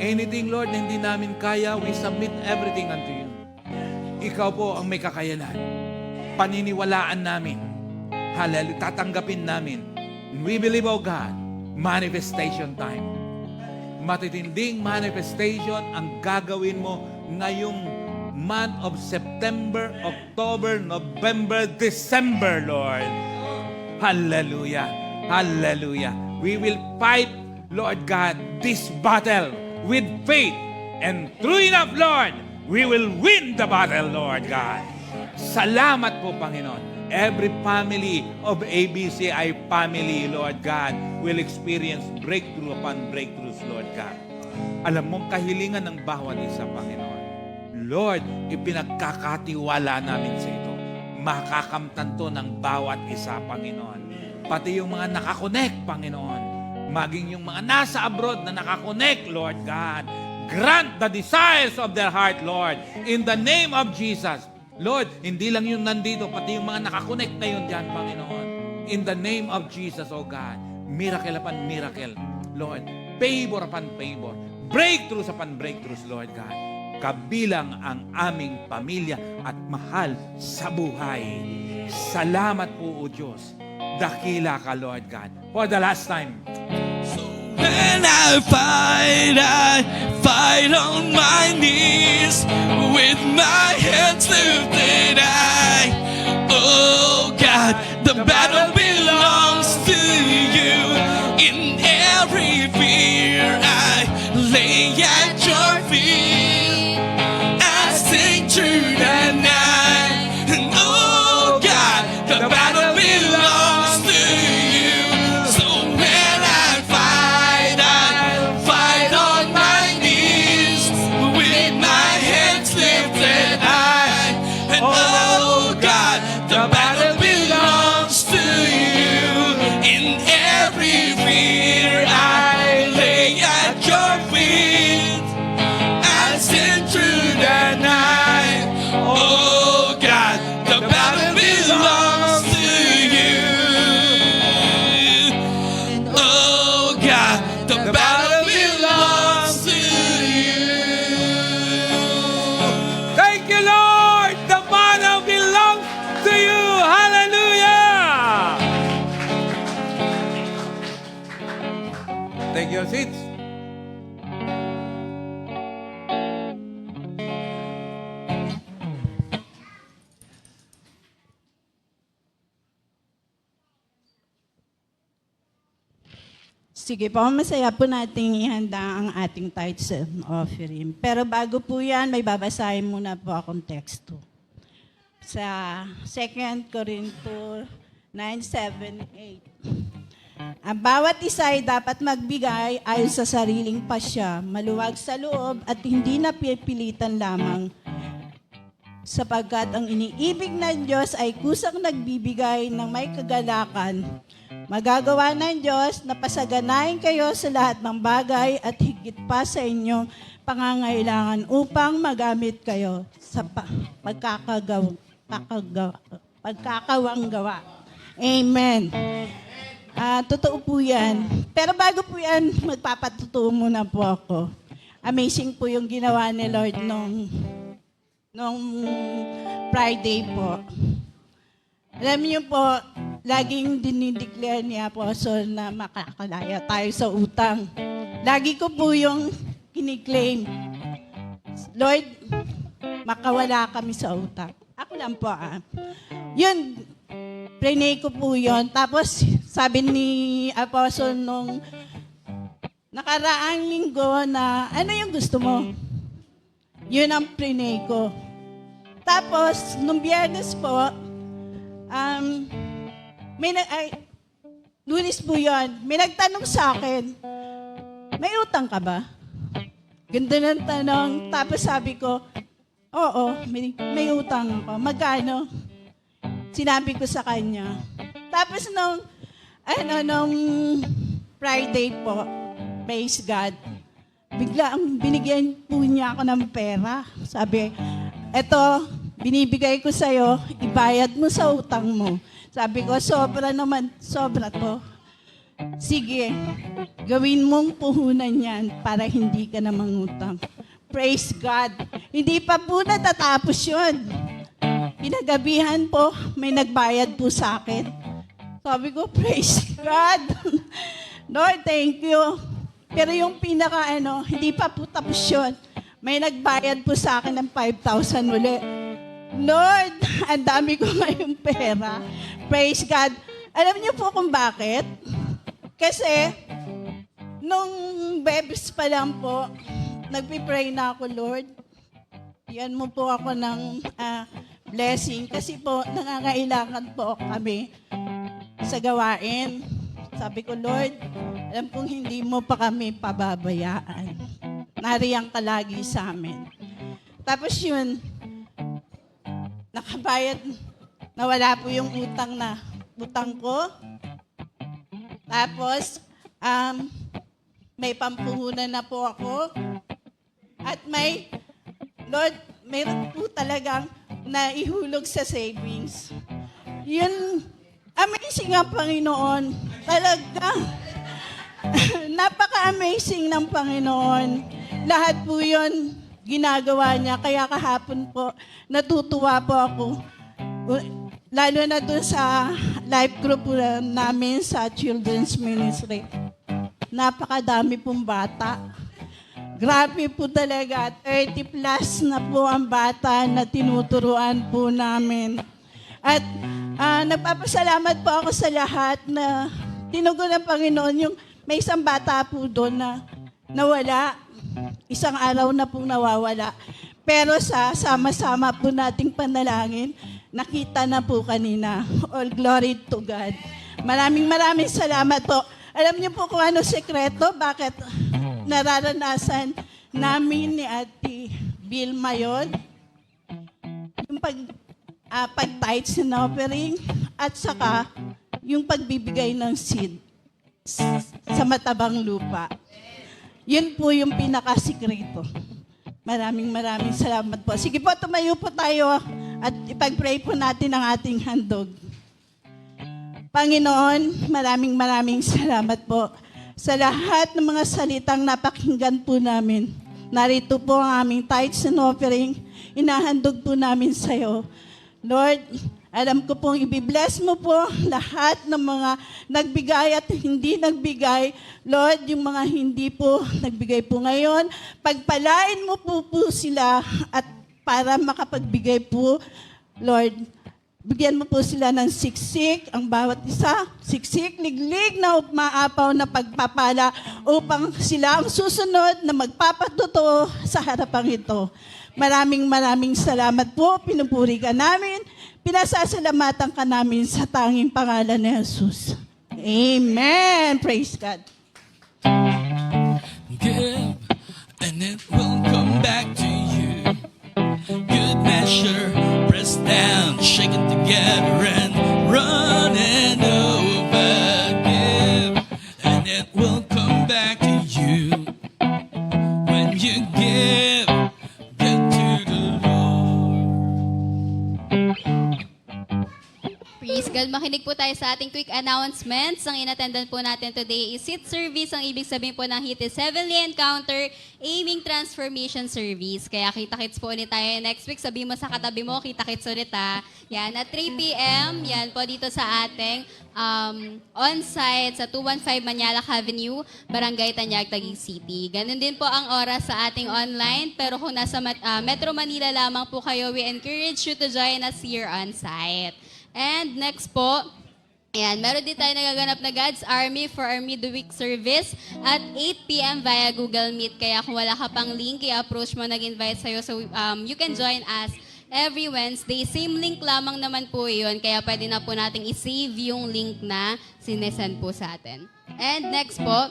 Anything, Lord, na hindi namin kaya, we submit everything unto you. Ikaw po ang may kakayanan. Paniniwalaan namin. Hallelujah. Tatanggapin namin. And we believe, oh God, manifestation time. Matitinding manifestation ang gagawin mo ngayong month of September, October, November, December, Lord. Hallelujah. Hallelujah. We will fight, Lord God, this battle with faith. And true enough, Lord, we will win the battle, Lord God. Salamat po, Panginoon. Every family of ABCI family, Lord God, will experience breakthrough upon breakthroughs, Lord God. Alam mong kahilingan ng bawat isa, Panginoon. Lord, ipinagkakatiwala namin sa ito. Makakamtan to ng bawat isa, Panginoon. Pati yung mga nakakonect, Panginoon. Maging yung mga nasa abroad na nakakonect, Lord God. Grant the desires of their heart, Lord. In the name of Jesus. Lord, hindi lang yung nandito, pati yung mga nakakonect na yun dyan, Panginoon. In the name of Jesus, oh God. Miracle upon miracle, Lord. Favor upon favor. Breakthroughs upon breakthroughs, Lord God. Kabilang ang aming pamilya at mahal sa buhay. Salamat po, O Diyos. Dakila ka, Lord God. For the last time. When I fight on my knees with my hands lifted high. Oh God, the battle belongs to you. In every fear I lay at your feet. I sing through the night. And oh God, the battle belongs to you. So when I fight on my knees with my hands lifted high. And oh God, the battle belongs to you. In every fear I lay at your feet. I sing through the night. Oh God, the battle belongs to you. Oh God, the battle belongs to you. Thank you, Lord! The battle belongs to you! Hallelujah! Take your seats. Sige po, masaya po nating ihanda ang ating tithes and offering. Pero bago po yan, may babasahin muna po akong teksto. Sa 2 Corinto 9:7-8. Ang bawat isa ay dapat magbigay ayon sa sariling pasya, maluwag sa loob at hindi napipilitan lamang, sapagkat ang iniibig ng Diyos ay kusang nagbibigay ng may kagalakan. Magagawa ng Diyos na pasaganahin kayo sa lahat ng bagay at higit pa sa inyong pangangailangan upang magamit kayo sa pagkakawang gawa. Amen. Totoo po yan. Pero bago po yan, magpapatutuo muna po ako. Amazing po yung ginawa ni Lord nung Friday po. Alam niyo po, laging dinideclare ni Apostle na makakalaya tayo sa utang. Lagi ko po yung kiniklaim, Lord, makawala kami sa utang. Ako lang po Yun, prinay ko po yun. Tapos, sabi ni Apostle nung nakaraang linggo na, ano yung gusto mo? Yun ang prinay ko. Tapos, nung Biyernes po, Lunes po yun, may nagtanong sa akin, may utang ka ba? Ganda ng tanong. Tapos sabi ko, oo, may utang ako. Magkano? Sinabi ko sa kanya. Tapos nung Friday po, praise God, bigla ang binigyan po niya ako ng pera. Sabi, eto, binibigay ko sa'yo, ibayad mo sa utang mo. Sabi ko, sobra naman, sobra to. sige, gawin mong puhunan yan para hindi ka na mangutang. Praise God. Hindi pa po natatapos yun. Pinagabihan po, may nagbayad po sa akin. Sabi ko, praise God. Lord, thank you. Pero yung hindi pa po tapos yun. May nagbayad po sa akin ng 5,000 uli. Lord, ang dami ko ngayong pera. Praise God. Alam niyo po kung bakit? Kasi, nung bebes pa lang po, nagpipray na ako, Lord. Yan mo po ako ng blessing. Kasi po, nangangailangan po kami sa gawain. Sabi ko, Lord, alam kong hindi mo pa kami pababayaan. Nariyan ka lagi sa amin. Tapos yun, nakabayad, nawala po yung utang ko. Tapos, may pampuhunan na po ako. At Lord, mayroon po talagang naihulog sa savings. Yun, amazing ang Panginoon. Talaga. Napaka-amazing ng Panginoon. Lahat po yun ginagawa niya. Kaya kahapon po, natutuwa po ako. Lalo na doon sa life group namin sa Children's Ministry. Napakadami pong bata. Grabe po talaga. 30 plus na po ang bata na tinuturuan po namin. At nagpapasalamat po ako sa lahat na tinugon ng Panginoon. Yung may isang bata po doon na nawala. Isang araw na pong nawawala. Pero sa sama-sama po nating panalangin, nakita na po kanina. All glory to God. Maraming salamat po. Alam niyo po kung ano sekreto, bakit nararanasan namin ni Ate Vilma yun? Yung pag-tithes and offering at saka yung pagbibigay ng seed sa matabang lupa. Yun po yung pinakasikreto. Maraming salamat po. Sige po, tumayo po tayo at ipag-pray po natin ang ating handog. Panginoon, maraming salamat po sa lahat ng mga salitang napakinggan po namin. Narito po ang aming tithes and offering. Inahandog po namin sa iyo. Lord, alam ko pong ibibless mo po lahat ng mga nagbigay at hindi nagbigay. Lord, yung mga hindi po nagbigay po ngayon, pagpalain mo po sila at para makapagbigay po, Lord, bigyan mo po sila ng siksik, ang bawat isa, siksik, liglig na maapaw na pagpapala upang sila ang susunod na magpapatuto sa harapang ito. Maraming salamat po, pinupuri ka namin, pinasasalamatan ka namin sa tanging pangalan ni Jesus. Amen. Praise God. Give, and it will come back to you. Good measure, pressed down, shaken together, and running over. Give, and it will come back to you. When you give to the Lord. Praise God. Makinig po tayo sa ating quick announcements. Ang inattendan po natin today is seat service. Ang ibig sabihin po ng HIT is Heavenly Encounter Aiming Transformation Service. Kaya kita-kits po ulit tayo next week. Sabi mo sa katabi mo, kita-kits ulit ha. Yan, at 3 p.m. Yan po dito sa ating on-site sa 215 Manyalak Avenue, Barangay Tanyag, Taguig City. Ganun din po ang oras sa ating online. Pero kung nasa Metro Manila lamang po kayo, we encourage you to join us here on-site. And next po, ayan, meron din tayo nagaganap na God's Army for our midweek service at 8 p.m. via Google Meet. Kaya kung wala ka pang link, i-approach mo, nag-invite sa'yo. So you can join us every Wednesday. Same link lamang naman po yun. Kaya pwede na po nating i-save yung link na sinesend po sa atin. And next po,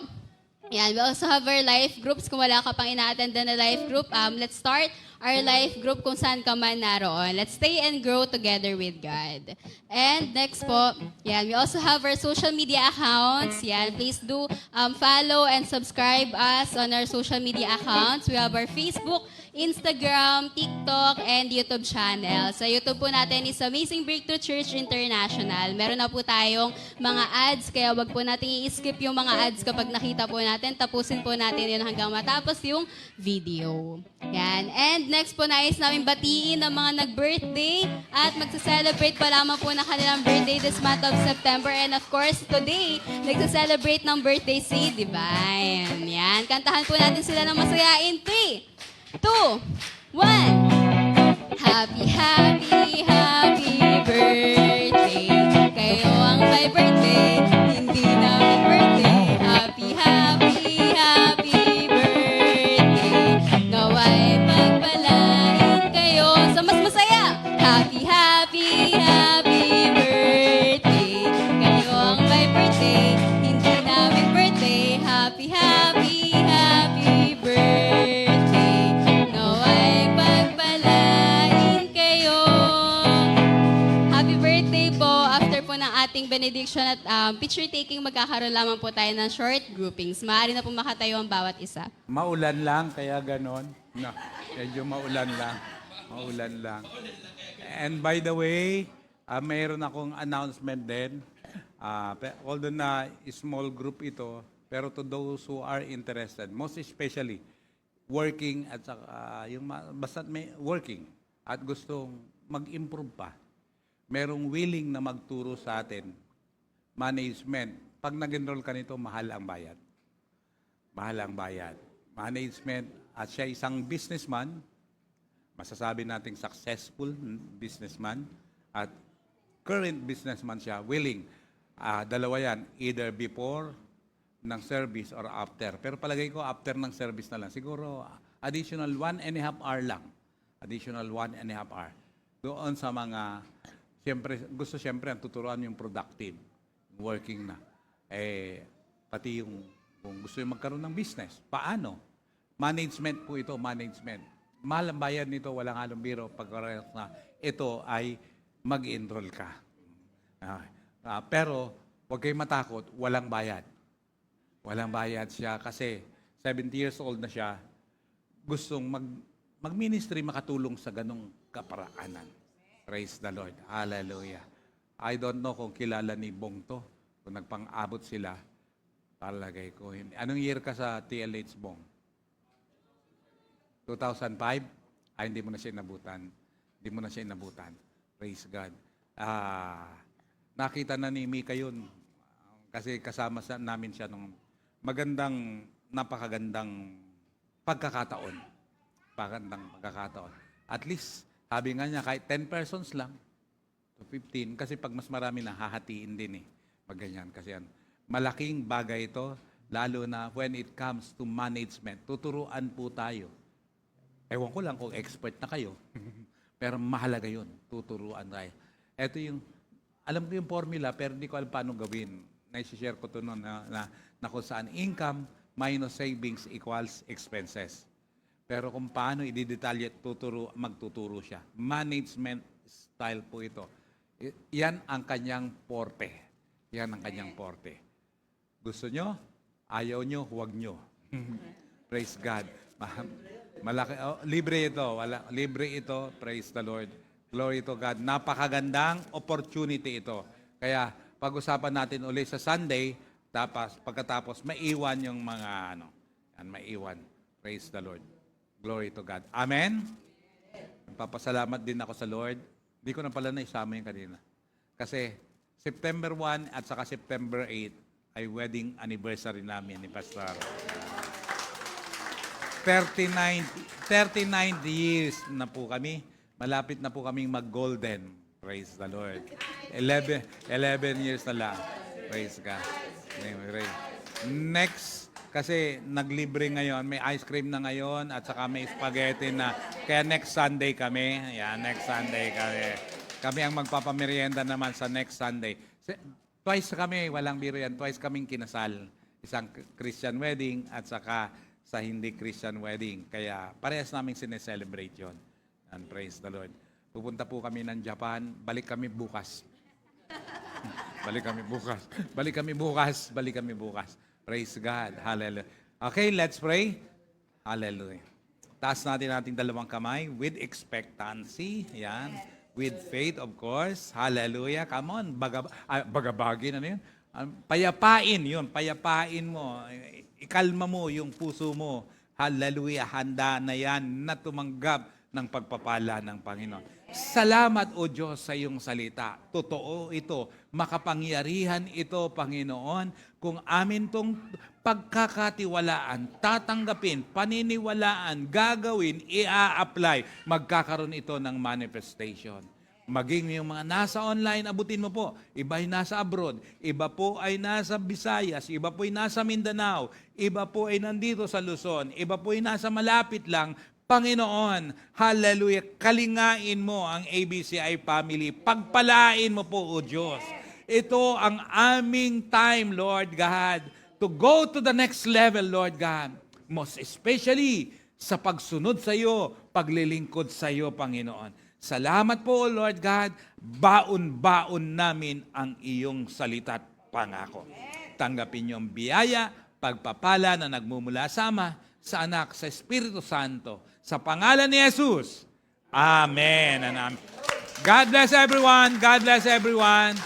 ayan, we also have our life groups. Kung wala ka pang ina-attend na life group, let's start our life group kung saan ka man naroon. Let's stay and grow together with God. And next po, yan, we also have our social media accounts. Yan, please do follow and subscribe us on our social media accounts. We have our Facebook, Instagram, TikTok, and YouTube channel. Sa YouTube po natin is Amazing Breakthrough Church International. Meron na po tayong mga ads, kaya wag po natin i-skip yung mga ads kapag nakita po natin. Tapusin po natin yun hanggang matapos yung video. Yan. And next po, nais namin batiin ng mga nag-birthday at magsa-celebrate pa lamang po na kanilang birthday this month of September. And of course, today, nagsa-celebrate ng birthday si Divine. Yan. Kantahan po natin sila ng masaya in 3, 2, 1. Happy, happy, happy birthday. Kayo ang may birthday, hindi namin birthday. Happy, happy, happy birthday. Nawa'y pagpalain kayo sa mas masaya. Happy, happy, happy birthday. Kayo ang may birthday, hindi namin birthday. Happy, happy, happy birthday. Nawa'y pagpalain kayo. Happy birthday po. After po ng ating benediction at picture taking, magkakaroon lamang po tayo ng short groupings. Maaari na po makatayo ang bawat isa. Maulan lang, kaya ganon. No, medyo maulan lang. Maulan lang. And by the way, mayroon akong announcement din. Although na small group ito, pero to those who are interested, most especially working at saka basta may working at gustong mag-improve pa, merong willing na magturo sa atin, management. Pag nag-enroll ka nito, mahal ang bayad. Mahal ang bayad. Management, at siya isang businessman, masasabi nating successful businessman, at current businessman siya, willing. Dalawa yan, either before ng service or after. Pero palagay ko, after ng service na lang. Siguro, additional 1.5 hour lang. Additional 1.5 hour. Doon sa mga, gusto siyempre ang tuturuan yung productive, working na. Pati yung, kung gusto yung magkaroon ng business, paano? Management po ito, management. Mahal ang bayad nito, walang halong biro, pagkaroon na ito ay mag-enroll ka. Pero, huwag kayong matakot, walang bayad. Walang bayad siya kasi 70 years old na siya, gustong mag-ministry, makatulong sa ganong kaparaanan. Praise the Lord. Hallelujah. I don't know kung kilala ni Bong to. Kung nagpang-abot sila, talagay ko. Anong year ka sa TLH, Bong? 2005? Hindi mo na siya inabutan. Hindi mo na siya inabutan. Praise God. Nakita na ni Mika yun. Kasi kasama namin siya nung napakagandang pagkakataon. At least, sabi nga niya, kahit 10 persons lang, to 15, kasi pag mas marami na, hahatiin din Magganyan. Kasi yan, malaking bagay ito, lalo na when it comes to management. Tuturuan po tayo. Ewan ko lang kung expert na kayo, pero mahalaga yun, tuturuan tayo. Ito yung, alam ko yung formula, pero hindi ko alam paano gawin. Naisishare ko ito noon na kung saan income minus savings equals expenses. Pero kung paano i-detalye, magtuturo siya. Management style po ito. Yan ang kanyang porte. Yan ang kanyang porte. Gusto nyo? Ayaw nyo? Huwag nyo. Praise God. Malaki, libre ito. Libre ito. Praise the Lord. Glory to God. Napakagandang opportunity ito. Kaya pag-usapan natin ulit sa Sunday, pagkatapos maiwan yung mga maiwan. Praise the Lord. Glory to God. Amen? Papasalamat din ako sa Lord. Hindi ko na pala naisama yung kanina. Kasi September 1 at saka September 8 ay wedding anniversary namin ni Pastor. 39 years na po kami. Malapit na po kaming mag-golden. Praise the Lord. 11 years na lang. Praise God. Next, kasi naglibre ngayon, may ice cream na ngayon at saka may spaghetti na. Kaya next Sunday kami. Next Sunday kami. Kami ang magpapamerienda naman sa next Sunday. Twice kami, walang biro yan, twice kaming kinasal. Isang Christian wedding at saka sa hindi Christian wedding. Kaya parehas namin sineselebrate yun. And praise the Lord. Pupunta po kami ng Japan, balik kami bukas. Balik kami bukas. Balik kami bukas. Balik kami bukas. Praise God. Hallelujah. Okay, let's pray. Hallelujah. Taas natin ating dalawang kamay with expectancy. Yan. With faith, of course. Hallelujah. Come on. Bagabagin. Ano yun? Payapain yun. Payapain mo. Ikalma mo yung puso mo. Hallelujah. Handa na yan na tumanggap ng pagpapala ng Panginoon. Salamat, O Diyos, sa iyong salita. Totoo ito. Makapangyarihan ito, Panginoon. Kung amin tong pagkakatiwalaan, tatanggapin, paniniwalaan, gagawin, ia-apply, magkakaroon ito ng manifestation. Maging yung mga nasa online, abutin mo po. Iba ay nasa abroad. Iba po ay nasa Visayas. Iba po ay nasa Mindanao. Iba po ay nandito sa Luzon. Iba po ay nasa malapit lang. Panginoon, hallelujah, kalingain mo ang ABCI family. Pagpalain mo po, O Diyos. Ito ang aming time, Lord God, to go to the next level, Lord God. Most especially sa pagsunod sa iyo, paglilingkod sa iyo, Panginoon. Salamat po, Lord God. Baon-baon namin ang iyong salita at pangako. Tanggapin niyo ang biyaya, pagpapala na nagmumula sa Ama, sa Anak, sa Espiritu Santo. Sa pangalan ni Jesus. Amen and amen. God bless everyone. God bless everyone.